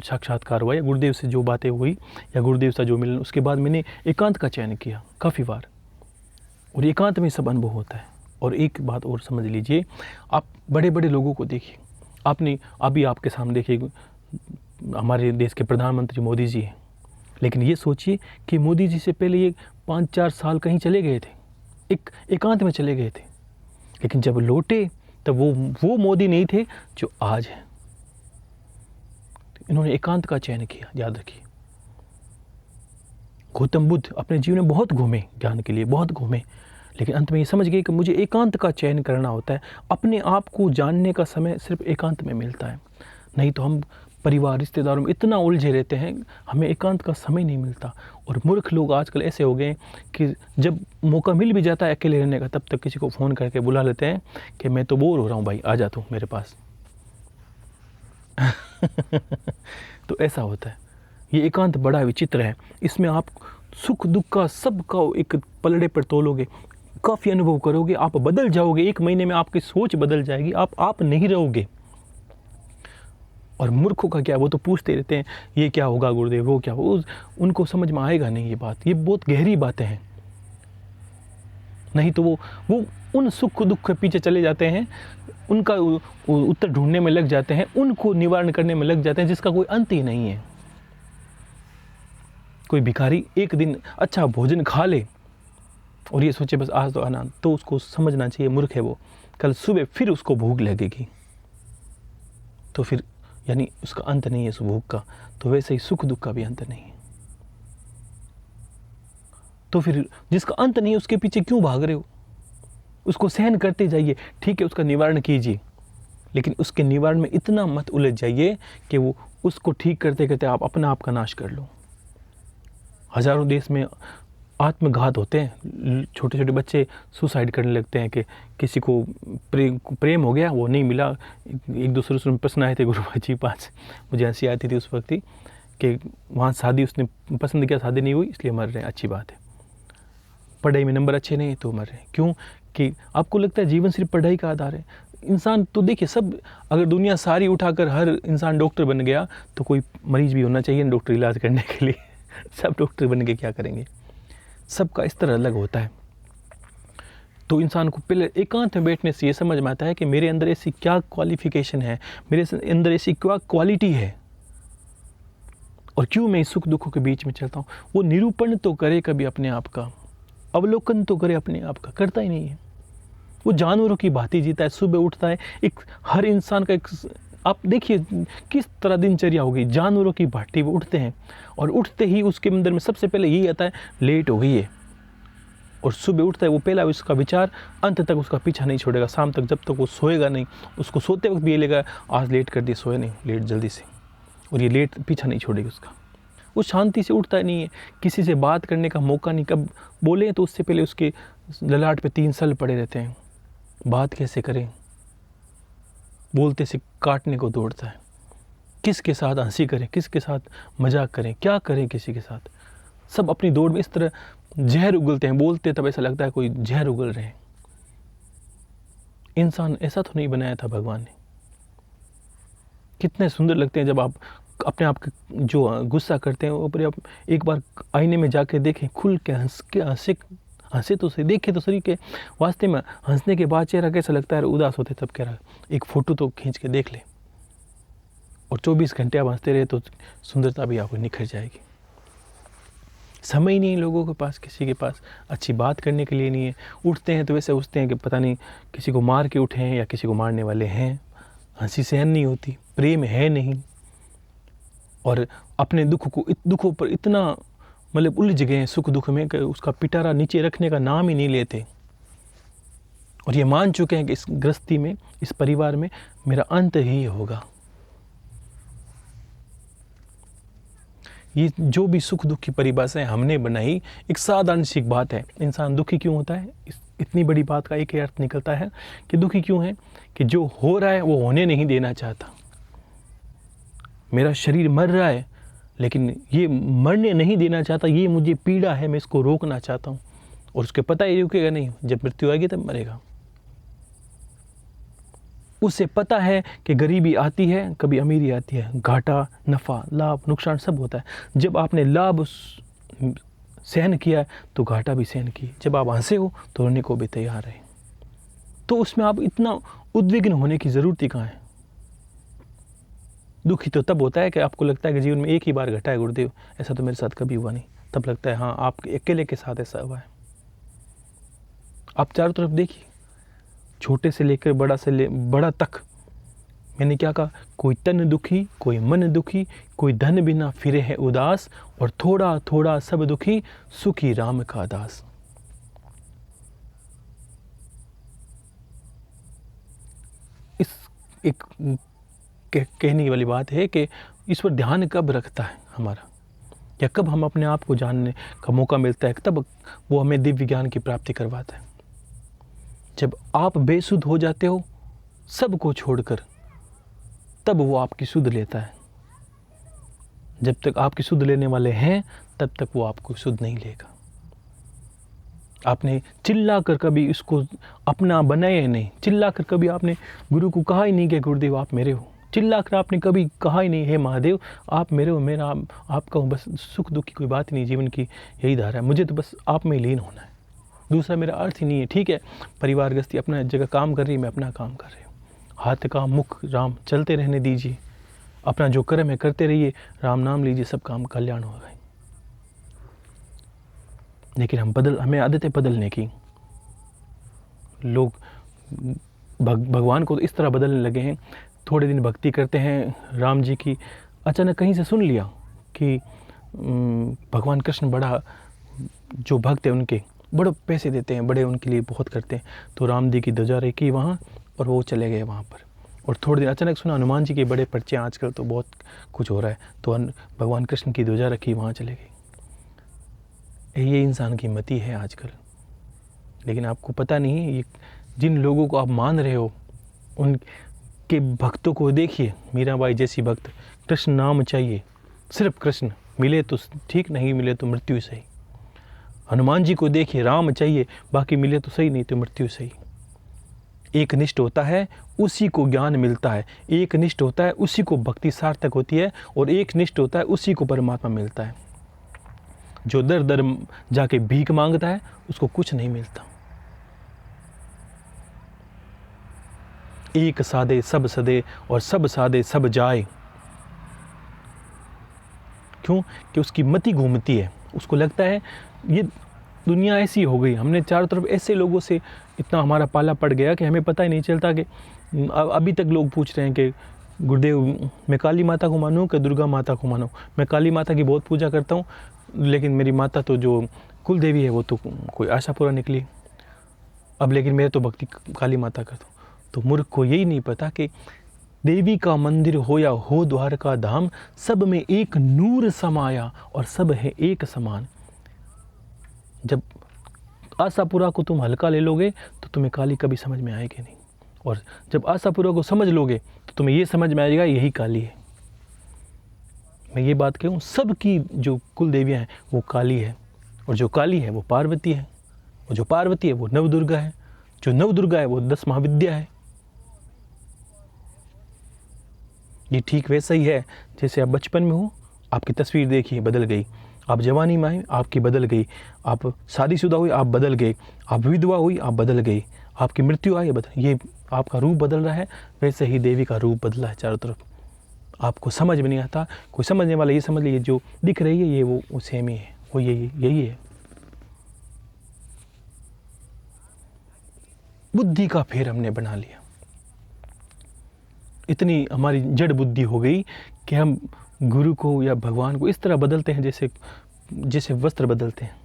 साक्षात्कार हुआ, या गुरुदेव से जो बातें हुई या गुरुदेव से जो मिलन, उसके बाद मैंने एकांत का चयन किया काफ़ी बार। और एकांत में सब अनुभव होता है। और एक बात और समझ लीजिए, आप बड़े बड़े लोगों को देखिए। आपने अभी आपके सामने देखिए हमारे देश के प्रधानमंत्री मोदी जी हैं, लेकिन ये सोचिए कि मोदी जी से पहले ये 5-4 साल कहीं चले गए थे, एकांत में चले गए थे। लेकिन जब लौटे तब वो मोदी नहीं थे जो आज हैं। इन्होंने एकांत का चयन किया, याद रखिए। गौतम बुद्ध अपने जीवन में बहुत घूमे, ज्ञान के लिए बहुत घूमे, लेकिन अंत में ये समझ गए कि मुझे एकांत का चयन करना होता है। अपने आप को जानने का समय सिर्फ एकांत में मिलता है। नहीं तो हम परिवार रिश्तेदारों में इतना उलझे रहते हैं, हमें एकांत का समय नहीं मिलता। और मूर्ख लोग आजकल ऐसे हो गए कि जब मौका मिल भी जाता है अकेले रहने का, तब तक किसी को फ़ोन करके बुला लेते हैं कि मैं तो बोर हो रहा हूँ भाई, आ जा तू मेरे पास। तो ऐसा होता है। ये एकांत बड़ा विचित्र है। इसमें आप सुख दुख का सबका एक पलड़े पर तोलोगे, काफ़ी अनुभव करोगे, आप बदल जाओगे। 1 महीने में आपकी सोच बदल जाएगी, आप नहीं रहोगे। और मूर्खों का क्या, वो तो पूछते रहते हैं ये क्या होगा गुरुदेव, वो क्या हो, उनको समझ में आएगा नहीं ये बात। ये बहुत गहरी बातें हैं। नहीं तो वो उन सुख दुख के पीछे चले जाते हैं, उनका उत्तर ढूंढने में लग जाते हैं, उनको निवारण करने में लग जाते हैं जिसका कोई अंत ही नहीं है। कोई भिखारी एक दिन अच्छा भोजन खा ले और ये सोचे बस आज तो आनंद, तो उसको समझना चाहिए मूर्ख है वो। कल सुबह फिर उसको भूख लगेगी, तो फिर यानी उसका अंत नहीं है उस भूख का। तो वैसे ही सुख दुख का भी अंत नहीं है। तो फिर जिसका अंत नहीं है उसके पीछे क्यों भाग रहे हो? उसको सहन करते जाइए, ठीक है, उसका निवारण कीजिए, लेकिन उसके निवारण में इतना मत उलझ जाइए कि वो उसको ठीक करते करते आप अपना आप का नाश कर लो। हजारों देश में आत्मघात होते हैं, छोटे छोटे बच्चे सुसाइड करने लगते हैं कि किसी को प्रेम हो गया, वो नहीं मिला। एक दूसरे से प्रश्न आए थे गुरुजी जी पास, मुझे हंसी आती थी उस वक्त ही कि वहाँ शादी उसने पसंद किया, शादी नहीं हुई इसलिए मर रहे हैं। अच्छी बात है। पढ़ाई में नंबर अच्छे नहीं तो मर रहे हैं। क्यों? कि आपको लगता है जीवन सिर्फ पढ़ाई का आधार है। इंसान तो देखिए, सब अगर दुनिया सारी उठाकर हर इंसान डॉक्टर बन गया तो कोई मरीज भी होना चाहिए डॉक्टर इलाज करने के लिए। सब डॉक्टर बन के क्या करेंगे? सबका स्तर अलग होता है। तो इंसान को पहले एकांत में बैठने से ये समझ में आता है कि मेरे अंदर ऐसी क्या क्वालिफिकेशन है, मेरे अंदर ऐसी क्या क्वालिटी है, और क्यों मैं सुख दुखों के बीच में चलता हूँ। वो निरूपण तो करे कभी अपने आप का, अवलोकन तो करे अपने आप का, करता ही नहीं है। वो जानवरों की भांति जीता है, सुबह उठता है। एक हर इंसान का एक, आप देखिए किस तरह दिनचर्या होगी, जानवरों की भांति वो उठते हैं, और उठते ही उसके अंदर में सबसे पहले यही आता है लेट हो गई है, और सुबह उठता है वो पहला उसका विचार अंत तक उसका पीछा नहीं छोड़ेगा, शाम तक जब तक वो सोएगा नहीं, उसको सोते वक्त भी ये लेगा आज लेट कर दिया, सोए नहीं, लेट जल्दी से, और ये लेट पीछा नहीं छोड़ेगी उसका। वो शांति से उठता नहीं है, किसी से बात करने का मौका नहीं, कब बोले तो उससे पहले उसके ललाट पे 3 सल पड़े रहते हैं, बात कैसे करें, बोलते से काटने को दौड़ता है, किसके साथ हंसी करें, किसके साथ मजाक करें, क्या करें किसी के साथ, सब अपनी दौड़ में इस तरह जहर उगलते हैं, बोलते तब ऐसा लगता है कोई जहर उगल रहे हैं। इंसान ऐसा तो नहीं बनाया था भगवान ने। कितने सुंदर लगते हैं जब आप अपने आप जो गुस्सा करते हैं ऊपर आप एक बार आईने में जाके देखें, खुल के हंसे तो सही, देखे तो सही के वास्ते में हंसने के बाद चेहरा कैसा लगता है, उदास होते तब कह रहा एक फ़ोटो तो खींच के देख ले, और 24 घंटे आप हंसते रहे तो सुंदरता भी आपको निखर जाएगी। समय ही नहीं लोगों के पास, किसी के पास अच्छी बात करने के लिए नहीं है। उठते हैं तो वैसे उठते हैं कि पता नहीं किसी को मार के उठे हैं या किसी को मारने वाले हैं। हंसी सहन नहीं होती, प्रेम है नहीं, और अपने दुखों पर इतना मतलब उलझ गए हैं सुख दुख में कि उसका पिटारा नीचे रखने का नाम ही नहीं लेते। और ये मान चुके हैं कि इस गृहस्थी में, इस परिवार में मेरा अंत ही होगा। ये जो भी सुख दुख की परिभाषाएं हमने बनाई, एक साधारण सी बात है, इंसान दुखी क्यों होता है, इतनी बड़ी बात का एक ही अर्थ निकलता है कि दुखी क्यों है कि जो हो रहा है वो होने नहीं देना चाहता। मेरा शरीर मर रहा है लेकिन ये मरने नहीं देना चाहता, ये मुझे पीड़ा है, मैं इसको रोकना चाहता हूँ, और उसके पता ही रुकेगा नहीं, जब मृत्यु आएगी तब मरेगा। उसे पता है कि गरीबी आती है, कभी अमीरी आती है, घाटा नफ़ा लाभ नुकसान सब होता है। जब आपने लाभ सहन किया तो घाटा भी सहन किया, जब आप हंसे हो तो रोने को भी तैयार है। तो उसमें आप इतना उद्विग्न होने की ज़रूरत ही कहाँ है। दुखी तो तब होता है कि आपको लगता है कि जीवन में एक ही बार घटा है गुरुदेव, ऐसा तो मेरे साथ कभी हुआ नहीं, तब लगता है हाँ आप अकेले के साथ ऐसा हुआ है। आप चारों तरफ देखिए, छोटे से लेकर बड़ा तक, मैंने क्या कहा, कोई तन दुखी, कोई मन दुखी, कोई धन बिना फिरे है उदास, और थोड़ा थोड़ा सब दुखी, सुखी राम का दास। इस एक कहने वाली बात है कि इस पर ध्यान कब रखता है हमारा, या कब हम अपने आप को जानने का मौका मिलता है, तब वो हमें दिव्य ज्ञान की प्राप्ति करवाता है। जब आप बेसुध हो जाते हो सबको छोड़कर, तब वो आपकी सुध लेता है। जब तक आपकी सुध लेने वाले हैं तब तक वो आपको सुध नहीं लेगा। आपने चिल्ला कर कभी इसको अपना बनाया नहीं, चिल्ला कर कभी आपने गुरु को कहा ही नहीं कि गुरुदेव आप मेरे हो, चिल्ला कर आपने कभी कहा ही नहीं हे महादेव आप मेरे हो, मेरा आपका हूँ, बस सुख दुख की कोई बात ही नहीं, जीवन की यही धारा है, मुझे तो बस आप में लीन होना है, दूसरा मेरा अर्थ ही नहीं है। ठीक है, परिवार गृहस्थी अपना जगह काम कर रही है, मैं अपना काम कर रही हूँ, हाथ का मुख राम चलते रहने दीजिए, अपना जो कर्म है करते रहिए, राम नाम लीजिए, सब काम कल्याण होगा। लेकिन हमें आदत है बदलने की। लोग भगवान को तो इस तरह बदलने लगे हैं, थोड़े दिन भक्ति करते हैं राम जी की, अचानक कहीं से सुन लिया कि भगवान कृष्ण बड़ा जो भक्त है उनके बड़े पैसे देते हैं, बड़े उनके लिए बहुत करते हैं, तो राम जी की ध्वजा रखी वहाँ और वो चले गए वहाँ पर। और थोड़े दिन अचानक सुना हनुमान जी के बड़े पर्चे, आजकल तो बहुत कुछ हो रहा है, तो भगवान कृष्ण की ध्वजा रखी वहाँ चले गए। ये इंसान की मति है आजकल। लेकिन आपको पता नहीं है, ये जिन लोगों को आप मान रहे हो उनके भक्तों को देखिए, मीराबाई जैसी भक्त, कृष्ण नाम चाहिए, सिर्फ कृष्ण, मिले तो ठीक, नहीं मिले तो मृत्यु सही। हनुमान जी को देखिए, राम चाहिए, बाकी मिले तो सही, नहीं तो मृत्यु सही। एक निष्ठ होता है उसी को ज्ञान मिलता है, एक निष्ठ होता है उसी को भक्ति सार्थक होती है, और एक निष्ठ होता है उसी को परमात्मा मिलता है। जो दर दर जाके भीख मांगता है उसको कुछ नहीं मिलता। एक साधे सब सदे और सब साधे सब जाए। क्यों? कि उसकी मति घूमती है, उसको लगता है ये दुनिया ऐसी हो गई, हमने चारों तरफ ऐसे लोगों से इतना हमारा पाला पड़ गया कि हमें पता ही नहीं चलता। कि अभी तक लोग पूछ रहे हैं कि गुरुदेव मैं काली माता को मानूं कि दुर्गा माता को मानूं। मैं काली माता की बहुत पूजा करता हूं, लेकिन मेरी माता तो जो कुल देवी है वो तो कोई आशापुरा निकली। अब लेकिन मेरे तो भक्ति काली माता कर दो। तो मूर्ख को यही नहीं पता कि देवी का मंदिर हो या हो द्वार का धाम, सब में एक नूर समाया और सब है एक समान। जब आशापुरा को तुम हल्का ले लोगे तो तुम्हें काली कभी समझ में आएगी नहीं, और जब आशापुरा को समझ लोगे तो तुम्हें ये समझ में आएगा यही काली है। मैं ये बात कहूँ, सबकी जो कुल देवियाँ हैं वो काली है, और जो काली है वो पार्वती है, और जो पार्वती है वो नवदुर्गा है, जो नवदुर्गा है वो 10 महाविद्या है। ये ठीक वैसा ही है जैसे आप बचपन में हो, आपकी तस्वीर देखिए बदल गई, आप जवानी में आए आपकी बदल गई, आप शादीशुदा हुई आप बदल गए, आप विधवा हुई आप बदल गई, आपकी मृत्यु आई बदल, ये आपका रूप बदल रहा है। वैसे ही देवी का रूप बदला है चारों तरफ, आपको समझ में नहीं आता। कोई समझने वाला ये समझ लीजिए जो दिख रही है ये वो सेम ही है, वो यही है। बुद्धि का फेर हमने बना लिया, इतनी हमारी जड़ बुद्धि हो गई कि हम गुरु को या भगवान को इस तरह बदलते हैं जैसे वस्त्र बदलते हैं।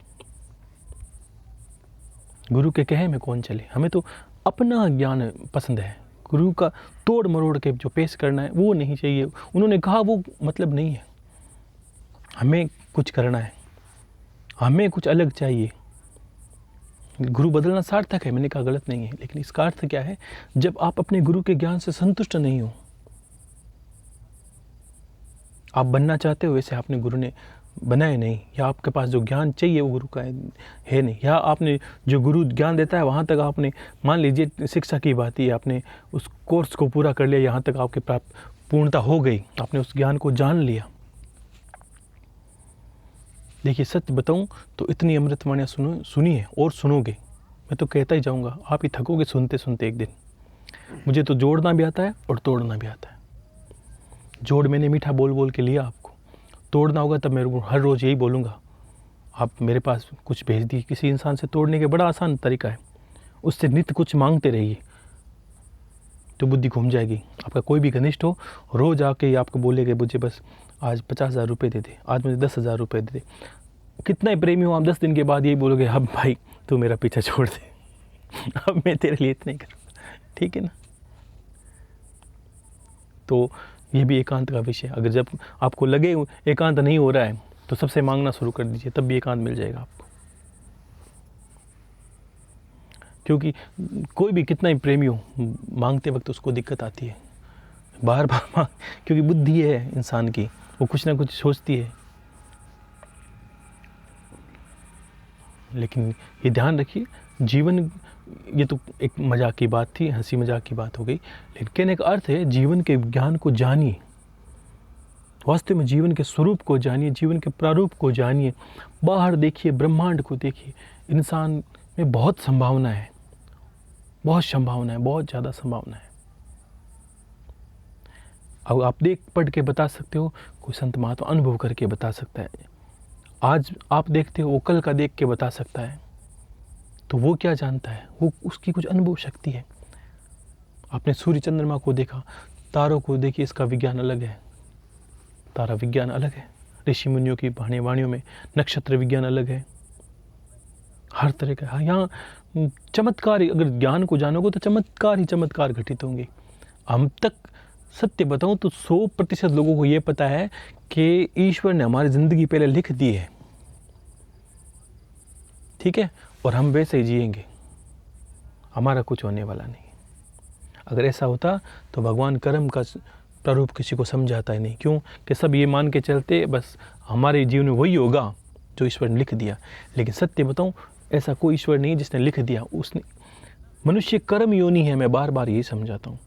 गुरु के कहे में कौन चले, हमें तो अपना ज्ञान पसंद है। गुरु का तोड़ मरोड़ के जो पेश करना है वो नहीं चाहिए, उन्होंने कहा वो मतलब नहीं है। हमें कुछ करना है, हमें कुछ अलग चाहिए। गुरु बदलना सार्थक है, मैंने कहा गलत नहीं है, लेकिन इसका अर्थ क्या है, जब आप अपने गुरु के ज्ञान से संतुष्ट नहीं हो, आप बनना चाहते हो वैसे आपने गुरु ने बनाए नहीं, या आपके पास जो ज्ञान चाहिए वो गुरु का है नहीं, या आपने जो गुरु ज्ञान देता है वहाँ तक आपने, मान लीजिए शिक्षा की बात ही, आपने उस कोर्स को पूरा कर लिया, यहाँ तक आपके प्राप्त पूर्णता हो गई, आपने उस ज्ञान को जान लिया। देखिए सत्य बताऊं तो इतनी अमृतवाणियाँ सुनी है और सुनोगे, मैं तो कहता ही जाऊंगा, आप ही थकोगे सुनते सुनते एक दिन। मुझे तो जोड़ना भी आता है और तोड़ना भी आता है। जोड़ मैंने मीठा बोल बोल के लिया, आपको तोड़ना होगा तब मैं हर रोज़ यही बोलूँगा, आप मेरे पास कुछ भेज दिए। किसी इंसान से तोड़ने के बड़ा आसान तरीका है, उससे नित्य कुछ मांगते रहिए तो बुद्धि घूम जाएगी। आपका कोई भी घनिष्ठ हो, रोज़ आके आपको बोलेगा मुझे बस आज 50,000 रुपये दे दे, आज मुझे 10,000 रुपये दे दे। कितना ही प्रेमी हो आप, 10 दिन के बाद यही बोलोगे, अब भाई तू मेरा पीछा छोड़ दे, अब मैं तेरे लिए इतना ही करूँगा, ठीक है ना। तो ये भी एकांत का विषय। अगर जब आपको लगे एकांत नहीं हो रहा है तो सबसे मांगना शुरू कर दीजिए, तब भी एकांत मिल जाएगा आपको। क्योंकि कोई भी कितना ही प्रेमी हो, मांगते वक्त उसको दिक्कत आती है, बार बार मांग, क्योंकि बुद्धि है इंसान की, वो कुछ ना कुछ सोचती है। लेकिन ये ध्यान रखिए, जीवन, ये तो एक मजाक की बात थी, हंसी मजाक की बात हो गई, लेकिन कहने का अर्थ है जीवन के ज्ञान को जानिए, वास्तव में जीवन के स्वरूप को जानिए, जीवन के प्रारूप को जानिए। बाहर देखिए, ब्रह्मांड को देखिए, इंसान में बहुत संभावना है, बहुत संभावना है, बहुत ज़्यादा संभावना है। अब आप देख पढ़ के बता सकते हो, कोई संत महात्मा अनुभव करके बता सकता है। आज आप देखते हो, वो कल का देख के बता सकता है। तो वो क्या जानता है, वो उसकी कुछ अनुभव शक्ति है। आपने सूर्य चंद्रमा को देखा, तारों को देखिए, इसका विज्ञान अलग है, तारा विज्ञान अलग है। ऋषि मुनियों की वाणियों में नक्षत्र विज्ञान अलग है, हर तरह का। हाँ, यहाँ चमत्कार, अगर ज्ञान को जानोगे तो चमत्कार ही चमत्कार घटित होंगे। हम तक सत्य बताऊं तो 100% लोगों को ये पता है कि ईश्वर ने हमारी ज़िंदगी पहले लिख दी है, ठीक है, और हम वैसे ही जिएंगे, हमारा कुछ होने वाला नहीं। अगर ऐसा होता तो भगवान कर्म का प्रारूप किसी को समझाता ही नहीं। क्यों कि सब ये मान के चलते बस हमारे जीवन में वही होगा जो ईश्वर ने लिख दिया। लेकिन सत्य बताऊं, ऐसा कोई ईश्वर नहीं जिसने लिख दिया। उसने, मनुष्य कर्म योनि है, मैं बार बार यही समझाता हूँ।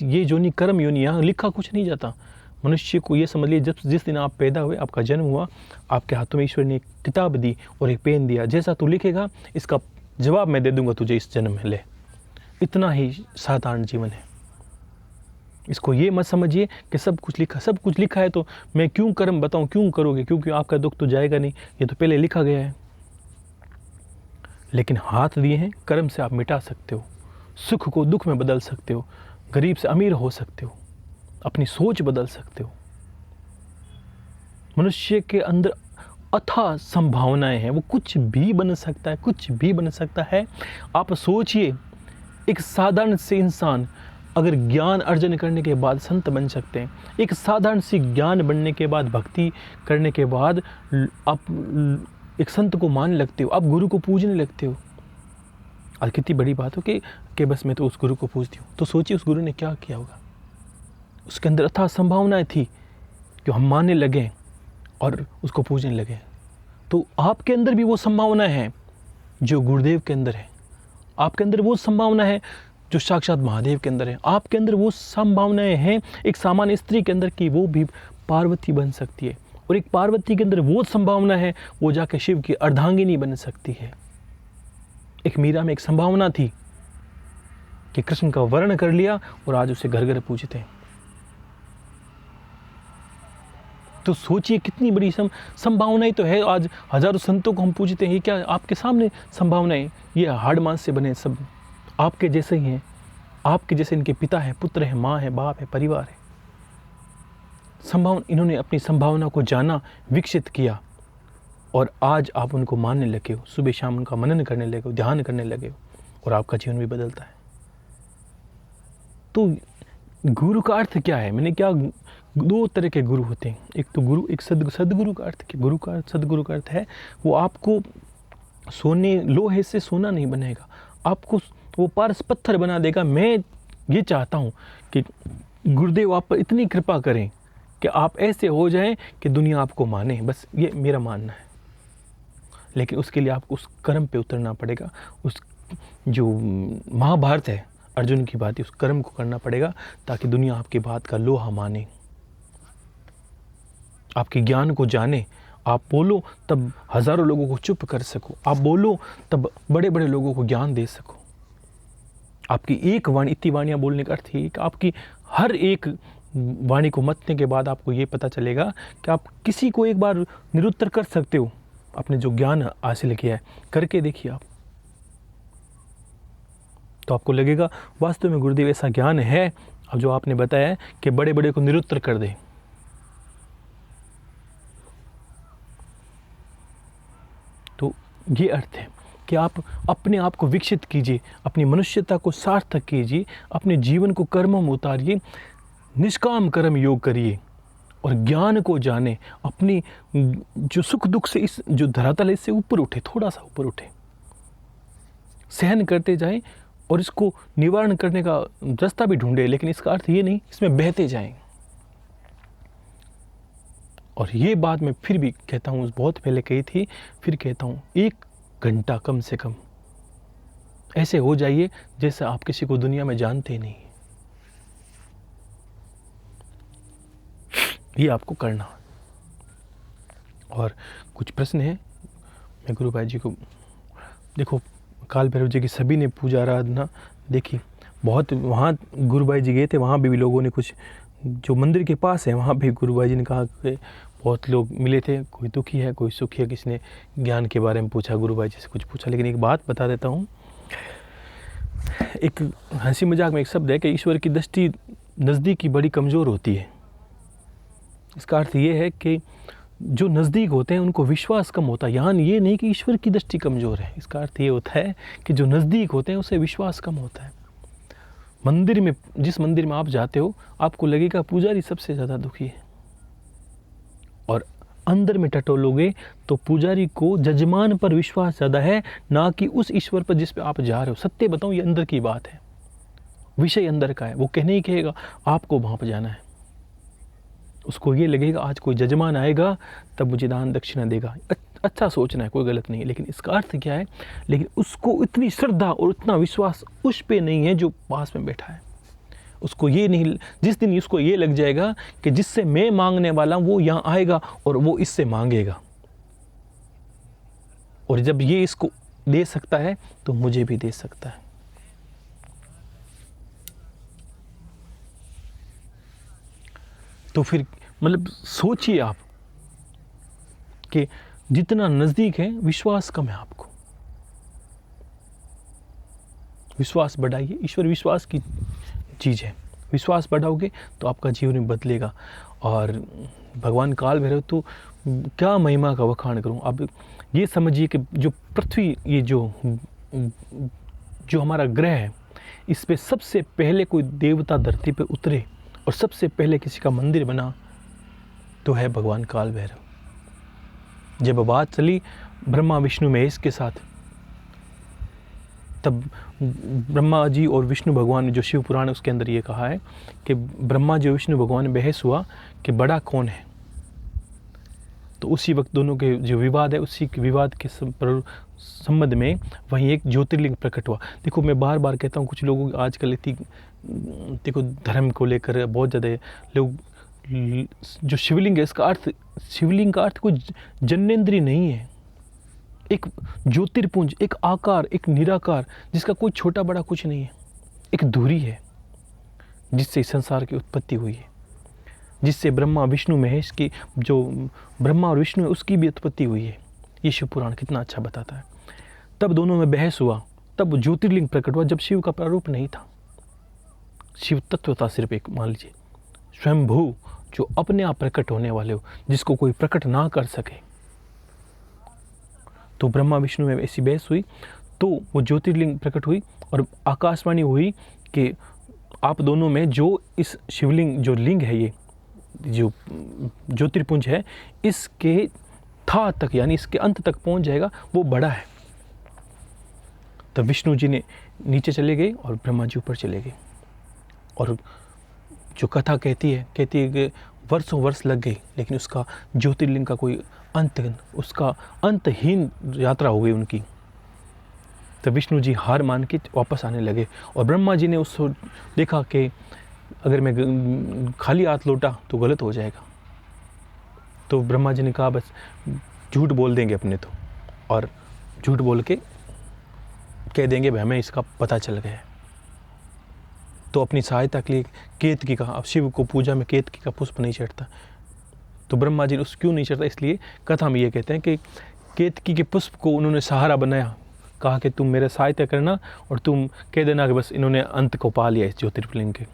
ये योनि कर्म योनि, यहाँ लिखा कुछ नहीं जाता। मनुष्य को ये समझ लिए, जिस दिन आप पैदा हुए, आपका जन्म हुआ, आपके हाथों में ईश्वर ने एक किताब दी और एक पेन दिया, जैसा तू लिखेगा इसका जवाब मैं दे दूंगा तुझे इस जन्म में, ले। इतना ही साधारण जीवन है। इसको ये मत समझिए कि सब कुछ लिखा है तो मैं क्यों कर्म बताऊं, क्यों करोगे, क्योंकि आपका दुख तो जाएगा नहीं, ये तो पहले लिखा गया है। लेकिन हाथ दिए हैं, कर्म से आप मिटा सकते हो, सुख को दुख में बदल सकते हो, गरीब से अमीर हो सकते हो, अपनी सोच बदल सकते हो। मनुष्य के अंदर अथाह संभावनाएं हैं, वो कुछ भी बन सकता है, कुछ भी बन सकता है। आप सोचिए, एक साधारण से इंसान अगर ज्ञान अर्जन करने के बाद संत बन सकते हैं, एक साधारण सी ज्ञान बनने के बाद, भक्ति करने के बाद आप एक संत को मान लगते हो, आप गुरु को पूजने लगते हो। और कितनी बड़ी बात हो कि बस मैं तो उस गुरु को पूजती हूँ। तो सोचिए उस गुरु ने क्या किया होगा। उसके अंदर अथाह संभावनाएं थी कि हम मानने लगे और उसको पूजने लगे। तो आपके अंदर भी वो संभावना है जो गुरुदेव के अंदर है, आपके अंदर वो संभावना है जो साक्षात महादेव के अंदर है, आपके अंदर वो संभावनाएं हैं एक सामान्य स्त्री के अंदर की वो भी पार्वती बन सकती है, और एक पार्वती के अंदर वो संभावना है वो जाके शिव की अर्धांगिनी बन सकती है। एक मीरा में एक संभावना थी कि कृष्ण का वर्ण कर लिया और आज उसे घर घर पूजते हैं। तो सोचिए कितनी बड़ी संभावनाएं तो है। आज हजारों संतों को हम पूजते हैं, ये क्या आपके सामने संभावनाएं, ये हाड़ मांस से बने, सब आपके जैसे ही हैं, आपके जैसे इनके पिता है, पुत्र है, माँ है, बाप है, परिवार है। इन्होंने अपनी संभावना को जाना, विकसित किया, और आज आप उनको मानने लगे हो, सुबह शाम उनका मनन करने लगे हो, ध्यान करने लगे हो, और आपका जीवन भी बदलता है। तो गुरु का अर्थ क्या है? मैंने क्या, दो तरह के गुरु होते हैं। एक तो गुरु, एक सदगुरु का अर्थ, गुरु का अर्थ, सदगुरु का अर्थ है वो आपको लोहे से सोना नहीं बनेगा, आपको वो पारस पत्थर बना देगा। मैं ये चाहता हूँ कि गुरुदेव आप पर इतनी कृपा करें कि आप ऐसे हो जाएं कि दुनिया आपको माने, बस ये मेरा मानना है। लेकिन उसके लिए आपको उस कर्म पे उतरना पड़ेगा। उस जो महाभारत है, अर्जुन की बात है, उस कर्म को करना पड़ेगा ताकि दुनिया आपकी बात का लोहा माने, आपके ज्ञान को जाने। आप बोलो तब हजारों लोगों को चुप कर सको, आप बोलो तब बड़े बड़े लोगों को ज्ञान दे सको। आपकी एक वाणी, इतनी वाणियाँ बोलने का अर्थ है कि आपकी हर एक वाणी को मतने के बाद आपको ये पता चलेगा कि आप किसी को एक बार निरुत्तर कर सकते हो। आपने जो ज्ञान हासिल किया है करके देखिए आप, तो आपको लगेगा वास्तव में गुरुदेव ऐसा ज्ञान है अब जो आपने बताया है कि बड़े बड़े को निरुत्तर कर दे। तो ये अर्थ है कि आप अपने आप को विकसित कीजिए, अपनी मनुष्यता को सार्थक कीजिए, अपने जीवन को कर्मों में उतारिए, निष्काम कर्म योग करिए और ज्ञान को जाने। अपनी जो सुख दुख से इस जो धरातल है इससे ऊपर उठे, थोड़ा सा ऊपर उठे, सहन करते जाएं और इसको निवारण करने का रास्ता भी ढूंढे। लेकिन इसका अर्थ ये नहीं इसमें बहते जाएं। और ये बात मैं फिर भी कहता हूँ, बहुत पहले कही थी, फिर कहता हूँ, 1 घंटा कम से कम ऐसे हो जाइए जैसे आप किसी को दुनिया में जानते ही नहीं। ये आपको करना। और कुछ प्रश्न है, मैं गुरु भाई जी को, देखो काल भैरव जी की सभी ने पूजा आराधना देखी, बहुत वहाँ गुरु भाई जी गए थे, वहाँ भी लोगों ने कुछ जो मंदिर के पास है वहाँ भी गुरु भाई जी ने कहा कि बहुत लोग मिले थे, कोई दुखी है कोई सुखी है, किसी ने ज्ञान के बारे में पूछा, गुरु भाई जी से कुछ पूछा। लेकिन एक बात बता देता हूँ, एक हंसी मजाक में एक शब्द है कि ईश्वर की दृष्टि नज़दीक की बड़ी कमज़ोर होती है। इसका अर्थ ये है कि जो नज़दीक होते हैं उनको विश्वास कम होता है। यहाँ ये नहीं कि ईश्वर की दृष्टि कमज़ोर है, इसका अर्थ ये होता है कि जो नज़दीक होते हैं उसे विश्वास कम होता है। मंदिर में, जिस मंदिर में आप जाते हो आपको लगेगा पुजारी सबसे ज़्यादा दुखी है, और अंदर में टटोलोगे तो पुजारी को जजमान पर विश्वास ज़्यादा है, ना कि उस ईश्वर पर जिस पे आप जा रहे हो। सत्य बताऊँ, ये अंदर की बात है, विषय अंदर का है। वो कहने ही कहेगा आपको वहाँ पर जाना है, उसको ये लगेगा आज कोई जजमान आएगा तब मुझे दान दक्षिणा देगा। अच्छा सोचना है, कोई गलत नहीं है, लेकिन इसका अर्थ क्या है, लेकिन उसको इतनी श्रद्धा और इतना विश्वास उस पे नहीं है जो पास में बैठा है। उसको ये नहीं, जिस दिन उसको ये लग जाएगा कि जिससे मैं मांगने वाला हूँ वो यहाँ आएगा और वो इससे मांगेगा, और जब ये इसको दे सकता है तो मुझे भी दे सकता है। तो फिर मतलब सोचिए आप कि जितना नज़दीक है विश्वास कम है, आपको विश्वास बढ़ाइए। ईश्वर विश्वास की चीज़ है, विश्वास बढ़ाओगे तो आपका जीवन बदलेगा। और भगवान काल भैरव तो क्या महिमा का वखान करूं। अब ये समझिए कि जो पृथ्वी, ये जो हमारा ग्रह है, इस पे सबसे पहले कोई देवता धरती पे उतरे और सबसे पहले किसी का मंदिर बना तो है भगवान काल भैरव। जब बात चली ब्रह्मा विष्णु महेश के साथ, तब ब्रह्मा जी और विष्णु भगवान ने, जो शिव पुराण है उसके अंदर ये कहा है कि ब्रह्मा जी और विष्णु भगवान में बहस हुआ कि बड़ा कौन है। तो उसी वक्त दोनों के जो विवाद है, उसी के विवाद के संबंध में वहीं एक ज्योतिर्लिंग प्रकट हुआ। देखो मैं बार बार कहता हूँ, कुछ लोगों आजकल इतनी, देखो धर्म को लेकर बहुत ज़्यादा लोग, जो शिवलिंग है इसका अर्थ, शिवलिंग का अर्थ कोई जन्नेंद्रिय नहीं है, एक ज्योतिर्पुंज, एक आकार, एक निराकार जिसका कोई छोटा बड़ा कुछ नहीं है, एक धुरी है जिससे संसार की उत्पत्ति हुई है, जिससे ब्रह्मा विष्णु महेश की, जो ब्रह्मा और विष्णु है उसकी भी उत्पत्ति हुई है। ये शिव पुराण कितना अच्छा बताता है। तब दोनों में बहस हुआ, तब ज्योतिर्लिंग प्रकट हुआ, जब शिव का प्रारूप नहीं था। शिव तत्व था सिर्फ एक, मान लीजिए स्वयंभू, जो अपने आप प्रकट होने वाले हो, जिसको कोई प्रकट ना कर सके। तो ब्रह्मा विष्णु में ऐसी बहस हुई तो वो ज्योतिर्लिंग प्रकट हुई और आकाशवाणी हुई कि आप दोनों में जो इस शिवलिंग, जो लिंग है, ये जो ज्योतिर्पुंज है, इसके था तक, यानी इसके अंत तक पहुंच जाएगा, वो बड़ा है। तब विष्णु जी ने नीचे चले गए और ब्रह्मा जी ऊपर चले गए। और जो कथा कहती है कि वर्षों वर्ष लग गई, लेकिन उसका ज्योतिर्लिंग का कोई अंत, उसका अंतहीन यात्रा हो गई उनकी। तब विष्णु जी हार मान के वापस आने लगे और ब्रह्मा जी ने उसको देखा कि अगर मैं खाली हाथ लौटा तो गलत हो जाएगा। तो ब्रह्मा जी ने कहा बस झूठ बोल देंगे अपने तो, और झूठ बोल के कह देंगे भाई हमें इसका पता चल गया है। तो अपनी सहायता के लिए केतकी का, अब शिव को पूजा में केतकी का पुष्प नहीं चढ़ता, तो ब्रह्मा जी ने उस क्यों नहीं चढ़ता, इसलिए कथा में ये कहते हैं कि केतकी के पुष्प को उन्होंने सहारा बनाया, कहा कि तुम मेरा सहायता करना और तुम कह देना कि बस इन्होंने अंत को पा लिया इस ज्योतिर्लिंग के।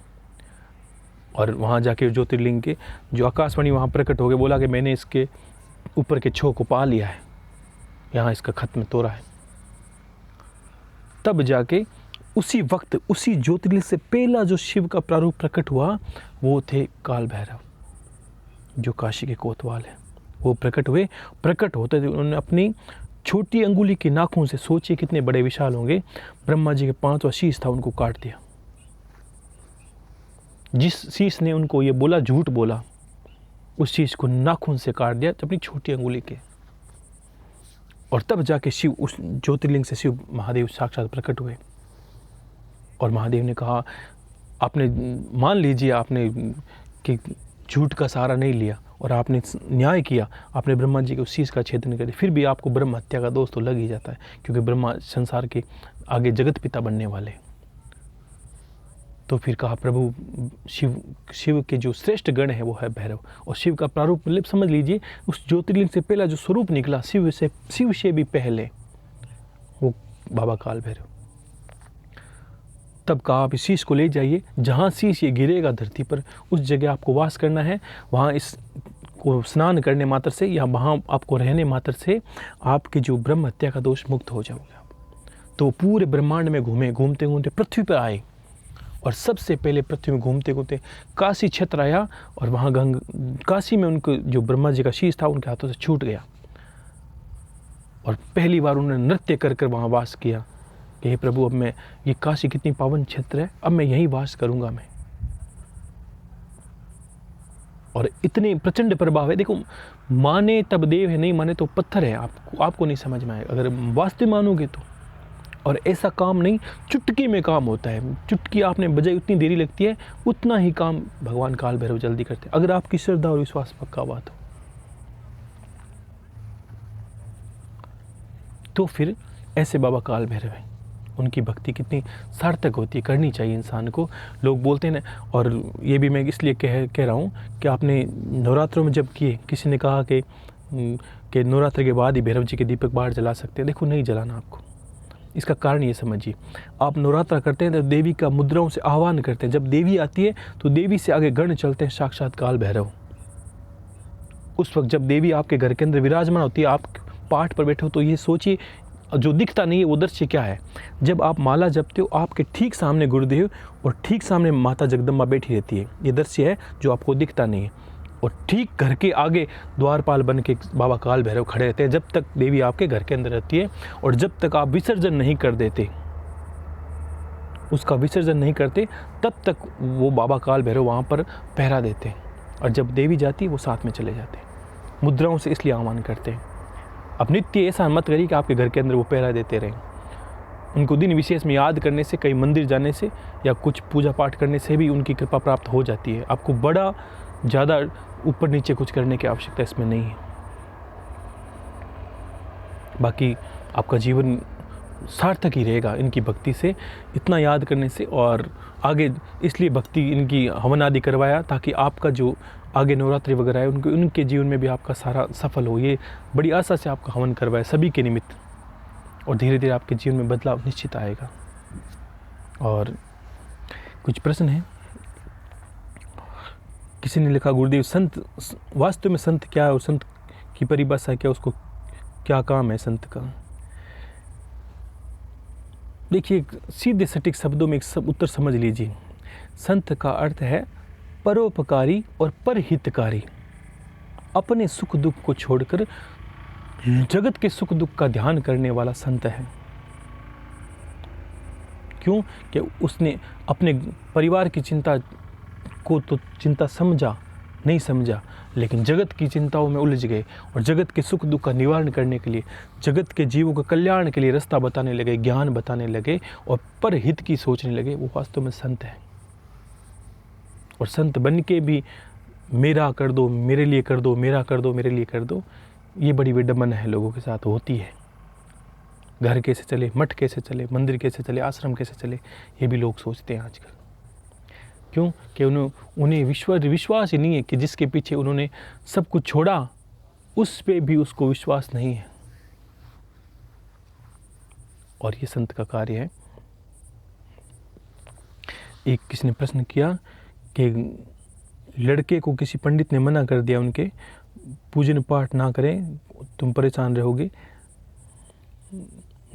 और वहाँ जाके ज्योतिर्लिंग के जो आकाशवाणी वहाँ प्रकट हो गए, बोला कि मैंने इसके ऊपर के छो को पा लिया है, यहाँ इसका खत्म तोड़ा है। तब जाके उसी वक्त, उसी ज्योतिर्लिंग से पहला जो शिव का प्रारूप प्रकट हुआ, वो थे काल भैरव, जो काशी के कोतवाल है। वो प्रकट हुए, प्रकट होते थे उन्होंने अपनी छोटी अंगुली के नाखून से, सोचिए कितने बड़े विशाल होंगे, ब्रह्मा जी के 5वां शीश था, उनको काट दिया। जिस शीश ने उनको ये बोला, झूठ बोला, उस शीश को नाखून से काट दिया अपनी छोटी अंगुली के। और तब जाके शिव, उस ज्योतिर्लिंग से शिव महादेव साक्षात प्रकट हुए। और महादेव ने कहा, आपने मान लीजिए आपने कि झूठ का सहारा नहीं लिया और आपने न्याय किया, आपने ब्रह्मा जी के उस शीश का छेदन कर दिया, फिर भी आपको ब्रह्म हत्या का दोष तो लग ही जाता है, क्योंकि ब्रह्मा संसार के आगे जगत पिता बनने वाले। तो फिर कहा प्रभु, शिव के जो श्रेष्ठ गण है वो है भैरव। और शिव का प्रारूप मतलब समझ लीजिए, उस ज्योतिर्लिंग से पहला जो स्वरूप निकला शिव से भी पहले, वो बाबा काल भैरव। तब कहा आप इस शीश को ले जाइए, जहाँ शीश ये गिरेगा धरती पर, उस जगह आपको वास करना है। वहाँ इस को स्नान करने मात्र से, या वहाँ आपको रहने मात्र से आपके जो ब्रह्म हत्या का दोष मुक्त हो जाओगे आप। तो पूरे ब्रह्मांड में घूमे, घूमते घूमते पृथ्वी पर आए, और सबसे पहले पृथ्वी में घूमते घूमते काशी क्षेत्र आया। और वहाँ काशी में उनको जो ब्रह्मा जी का शीश था उनके हाथों से छूट गया, और पहली बार उन्होंने नृत्य कर कर वहाँ वास किया कि हे प्रभु, अब मैं, ये काशी कितनी पावन क्षेत्र है, अब मैं यहीं वास करूँगा मैं। और इतने प्रचंड प्रभाव है, देखो माने तब देव है, नहीं माने तो पत्थर है। आपको नहीं समझ में आएगा अगर वास्तव मानोगे तो। और ऐसा काम नहीं, चुटकी में काम होता है। चुटकी आपने बजाई, उतनी देरी लगती है, उतना ही काम भगवान काल भैरव जल्दी करते हैं, अगर आपकी श्रद्धा और विश्वास पक्का बात हो। तो फिर ऐसे बाबा काल भैरव हैं, उनकी भक्ति कितनी सार्थक होती है, करनी चाहिए इंसान को। लोग बोलते हैं ना, और ये भी मैं इसलिए कह रहा हूँ कि आपने नवरात्रों में जब किए, किसी ने कहा कि नवरात्र के बाद ही भैरव जी के दीपक बाहर जला सकते हैं। देखो नहीं जलाना आपको। इसका कारण ये समझिए, आप नवरात्रा करते हैं तो देवी का मुद्राओं से आह्वान करते हैं। जब देवी आती है तो देवी से आगे गण चलते हैं साक्षात काल भैरव। उस वक्त जब देवी आपके घर के अंदर विराजमान होती है, आप पाठ पर बैठे हो, तो ये सोचिए जो दिखता नहीं है वो दृश्य क्या है। जब आप माला जपते हो, आपके ठीक सामने गुरुदेव और ठीक सामने माता जगदम्बा बैठी रहती है। ये दृश्य है जो आपको दिखता नहीं है। और ठीक घर के आगे द्वारपाल बन के बाबा काल भैरव खड़े रहते हैं, जब तक देवी आपके घर के अंदर रहती है। और जब तक आप विसर्जन नहीं कर देते, उसका विसर्जन नहीं करते, तब तक वो बाबा काल भैरव वहाँ पर पहरा देते हैं। और जब देवी जाती है वो साथ में चले जाते हैं। मुद्राओं से इसलिए आह्वान करते हैं। अब नित्य ऐसा मत करिए कि आपके घर के अंदर वो पहरा देते रहें। उनको दिन विशेष में याद करने से, कहीं मंदिर जाने से या कुछ पूजा पाठ करने से भी उनकी कृपा प्राप्त हो जाती है। आपको बड़ा ज़्यादा ऊपर नीचे कुछ करने की आवश्यकता इसमें नहीं है। बाकी आपका जीवन सार्थक ही रहेगा इनकी भक्ति से, इतना याद करने से। और आगे इसलिए भक्ति इनकी हवन आदि करवाया ताकि आपका जो आगे नवरात्रि वगैरह है उनके जीवन में भी आपका सारा सफल हो। ये बड़ी आशा से आपका हवन करवाया सभी के निमित्त। और धीरे धीरे आपके जीवन में बदलाव निश्चित आएगा। और कुछ प्रश्न है। किसी ने लिखा, गुरुदेव संत वास्तव में संत क्या है और संत की परिभाषा क्या, उसको क्या काम है संत का। देखिए, सीधे सटीक शब्दों में एक सब उत्तर समझ लीजिए। संत का अर्थ है परोपकारी और परहितकारी। अपने सुख दुख को छोड़कर जगत के सुख दुख का ध्यान करने वाला संत है। क्यों? कि उसने अपने परिवार की चिंता को तो चिंता समझा नहीं समझा, लेकिन जगत की चिंताओं में उलझ गए और जगत के सुख दुख का निवारण करने के लिए, जगत के जीवों के कल्याण के लिए रास्ता बताने लगे, ज्ञान बताने लगे और परहित की सोचने लगे। वो वास्तव में संत है। और संत बन के भी मेरा कर दो, मेरे लिए कर दो, मेरा कर दो, मेरे लिए कर दो, ये बड़ी विडंबना है लोगों के साथ होती है। घर कैसे चले, मठ कैसे चले, मंदिर कैसे चले, आश्रम कैसे चले, ये भी लोग सोचते हैं आजकल। क्यों? कि उन्हें विश्वास ही नहीं है कि जिसके पीछे उन्होंने सब कुछ छोड़ा उस पे भी उसको विश्वास नहीं है। और ये संत का कार्य है। एक किसी ने प्रश्न किया कि लड़के को किसी पंडित ने मना कर दिया, उनके पूजन पाठ ना करें, तुम परेशान रहोगे।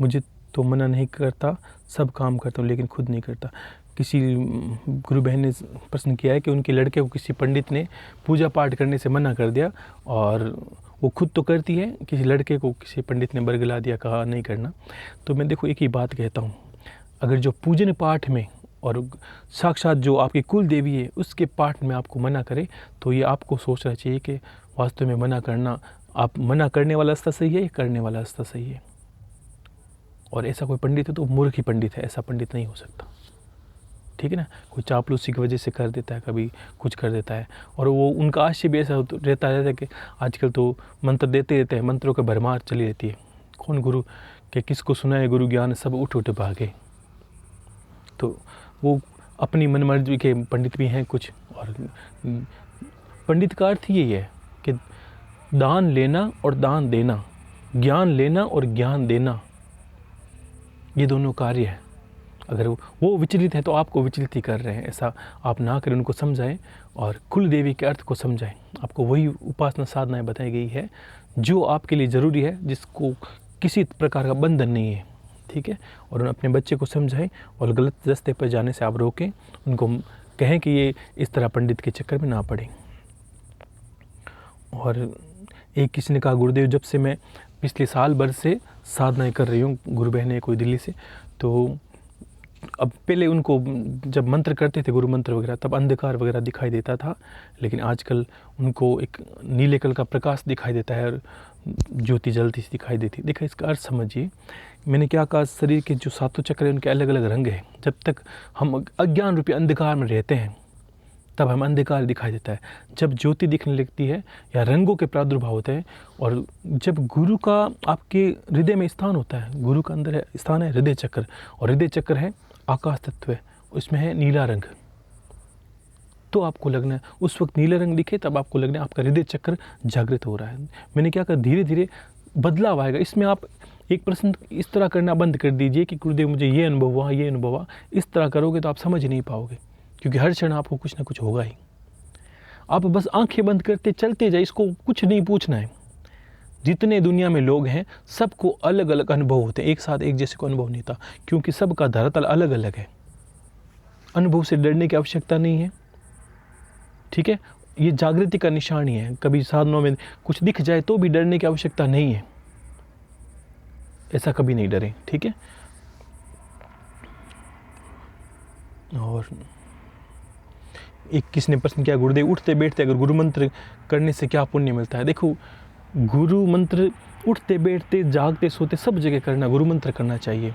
मुझे तो मना नहीं करता, सब काम करता हूँ लेकिन खुद नहीं करता। किसी गुरु बहन ने प्रश्न किया है कि उनके लड़के को किसी पंडित ने पूजा पाठ करने से मना कर दिया और वो खुद तो करती है, किसी लड़के को किसी पंडित ने बरगला दिया, कहा नहीं करना। तो मैं देखो एक ही बात कहता हूँ, अगर जो पूजन पाठ में और साक्षात जो आपकी कुल देवी है उसके पाठ में आपको मना करे, तो ये आपको सोचना चाहिए कि वास्तव में मना करना, आप मना करने वाला रास्ता सही है या करने वाला रास्ता सही है। और ऐसा कोई पंडित है तो मूर्ख ही पंडित है, ऐसा पंडित नहीं हो सकता। ठीक है ना। कोई चापलूसी की वजह से कर देता है, कभी कुछ कर देता है। और वो उनका आशय भी ऐसा रहता है कि आजकल तो मंत्र देते रहते हैं, मंत्रों की भरमार चली रहती है। कौन गुरु के किसको सुनाए गुरु ज्ञान, सब उठ उठ भागे। तो वो अपनी मनमर्जी के पंडित भी हैं कुछ। और पंडित का अर्थ यही है कि दान लेना और दान देना, ज्ञान लेना और ज्ञान देना, ये दोनों कार्य है। अगर वो विचलित है तो आपको विचलित ही कर रहे हैं। ऐसा आप ना करें, उनको समझाएं और कुल देवी के अर्थ को समझाएं। आपको वही उपासना साधनाएं बताई गई है जो आपके लिए ज़रूरी है, जिसको किसी प्रकार का बंधन नहीं है। ठीक है। और अपने बच्चे को समझाएं और गलत रास्ते पर जाने से आप रोकें, उनको कहें कि ये इस तरह पंडित के चक्कर में ना पड़े। और एक किसी ने कहा, गुरुदेव जब से मैं पिछले साल भर से साधनाएं कर रही हूँ, गुरु बहन है कोई दिल्ली से, तो अब पहले उनको जब मंत्र करते थे गुरु मंत्र वगैरह, तब अंधकार वगैरह दिखाई देता था, लेकिन आजकल उनको एक नीले कलर का प्रकाश दिखाई देता है और ज्योति जलती सी दिखाई देती। देखा, इसका अर्थ समझिए। मैंने क्या कहा, शरीर के जो सातों चक्र हैं उनके अलग अलग रंग हैं। जब तक हम अज्ञान रूपी अंधकार में रहते हैं तब हम अंधकार दिखाई देता है। जब ज्योति दिखने लगती है या रंगों के प्रादुर्भाव होते हैं, और जब गुरु का आपके हृदय में स्थान होता है, गुरु का अंदर है स्थान है हृदय चक्र, और हृदय चक्र है आकाश तत्व है, उसमें है नीला रंग। तो आपको लगना है उस वक्त नीला रंग दिखे तब आपको लगना है आपका हृदय चक्र जागृत हो रहा है। मैंने क्या कहा, धीरे धीरे बदलाव आएगा। इसमें आप एक प्रश्न इस तरह करना बंद कर दीजिए कि गुरुदेव मुझे ये अनुभव हुआ, ये अनुभव हुआ। इस तरह करोगे तो आप समझ नहीं पाओगे, क्योंकि हर क्षण आपको कुछ ना कुछ होगा ही। आप बस आंखें बंद करते चलते जाए, इसको कुछ नहीं पूछना है। जितने दुनिया में लोग हैं सबको अलग अलग अनुभव होते हैं, एक साथ एक जैसे को अनुभव नहीं था, क्योंकि सबका धरातल अलग अलग है। अनुभव से डरने की आवश्यकता नहीं है, ठीक है। ये जागृति का निशान ही है। कभी साधनों में कुछ दिख जाए तो भी डरने की आवश्यकता नहीं है, ऐसा कभी नहीं डरें, ठीक है। और एक किसने प्रश्न किया, गुरुदेव उठते बैठते अगर गुरु मंत्र करने से क्या पुण्य मिलता है। देखो, गुरु मंत्र उठते बैठते जागते सोते सब जगह करना, गुरु मंत्र करना चाहिए।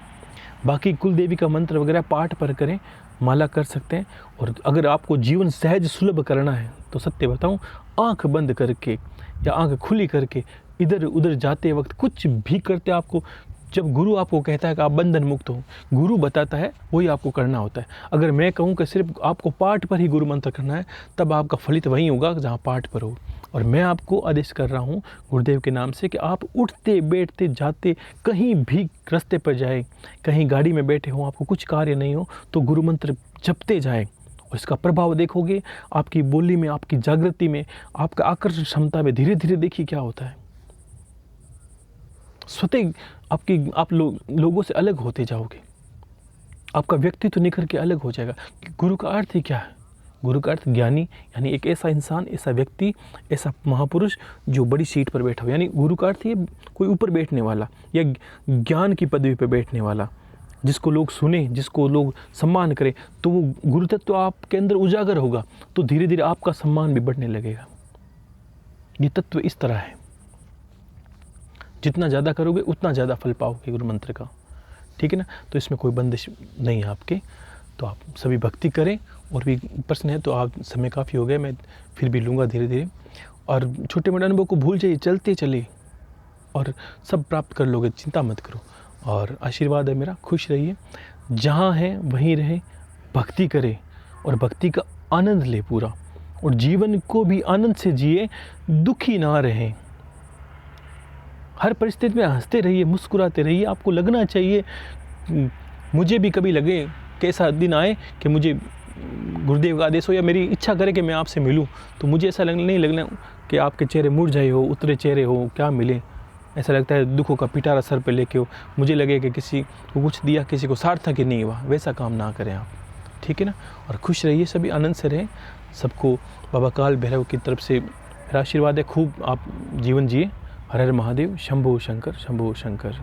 बाकी कुल देवी का मंत्र वगैरह पाठ पर करें, माला कर सकते हैं। और अगर आपको जीवन सहज सुलभ करना है तो सत्य बताऊं, आंख बंद करके या आंख खुली करके इधर उधर जाते वक्त कुछ भी करते, आपको जब गुरु आपको कहता है कि आप बंधन मुक्त हो, गुरु बताता है वही आपको करना होता है। अगर मैं कहूँ कि सिर्फ आपको पाठ पर ही गुरु मंत्र करना है, तब आपका फलित वहीं होगा जहाँ पाठ पर हो। और मैं आपको आदेश कर रहा हूँ गुरुदेव के नाम से कि आप उठते बैठते जाते कहीं भी रास्ते पर जाए, कहीं गाड़ी में बैठे हो, आपको कुछ कार्य नहीं हो तो गुरु मंत्र जपते जाए। और इसका प्रभाव देखोगे आपकी बोली में, आपकी जागृति में, आपका आकर्षण क्षमता में धीरे धीरे देखिए क्या होता है। स्वतः आप लोगों से अलग होते जाओगे, आपका व्यक्तित्व निखर के अलग हो जाएगा। गुरु का अर्थ ही क्या है? गुरु का अर्थ ज्ञानी, यानी एक ऐसा इंसान, ऐसा व्यक्ति, ऐसा महापुरुष जो बड़ी सीट पर बैठा हो। यानी गुरु का अर्थ ये कोई ऊपर बैठने वाला या ज्ञान की पदवी पर बैठने वाला, जिसको लोग सुने, जिसको लोग सम्मान करें। तो वो गुरु तत्व आपके अंदर उजागर होगा तो धीरे धीरे आपका सम्मान भी बढ़ने लगेगा। ये तत्व इस तरह है, जितना ज़्यादा करोगे उतना ज़्यादा फल पाओगे गुरु मंत्र का, ठीक है ना। तो इसमें कोई बंदिश नहीं है आपके, तो आप सभी भक्ति करें। और भी प्रश्न है तो आप, समय काफ़ी हो गया, मैं फिर भी लूँगा धीरे धीरे। और छोटे मोटे अनुभव को भूल जाइए, चलते चले और सब प्राप्त कर लोगे, चिंता मत करो। और आशीर्वाद है मेरा, खुश रहिए, जहाँ है वहीं रहे, भक्ति करें और भक्ति का आनंद ले पूरा, और जीवन को भी आनंद से जिए, दुखी ना रहें। हर परिस्थिति में हंसते रहिए, मुस्कुराते रहिए। आपको लगना चाहिए, मुझे भी कभी लगे कैसा दिन आए कि मुझे गुरुदेव का आदेश हो या मेरी इच्छा करे कि मैं आपसे मिलूं, तो मुझे ऐसा नहीं लगना कि आपके चेहरे मुरझाए हो, उतरे चेहरे हो, क्या मिले। ऐसा लगता है दुखों का पिटारा सर पे लेके हो, मुझे लगे कि किसी को कुछ दिया, किसी को सार्थक ही नहीं हुआ। वैसा काम ना करें आप, ठीक है ना। और खुश रहिए, सभी आनंद से रहें। सबको बाबा काल भैरव की तरफ से मेरा आशीर्वाद है, खूब आप जीवन जिए। हर हर महादेव, शंभो शंकर, शंभो शंकर।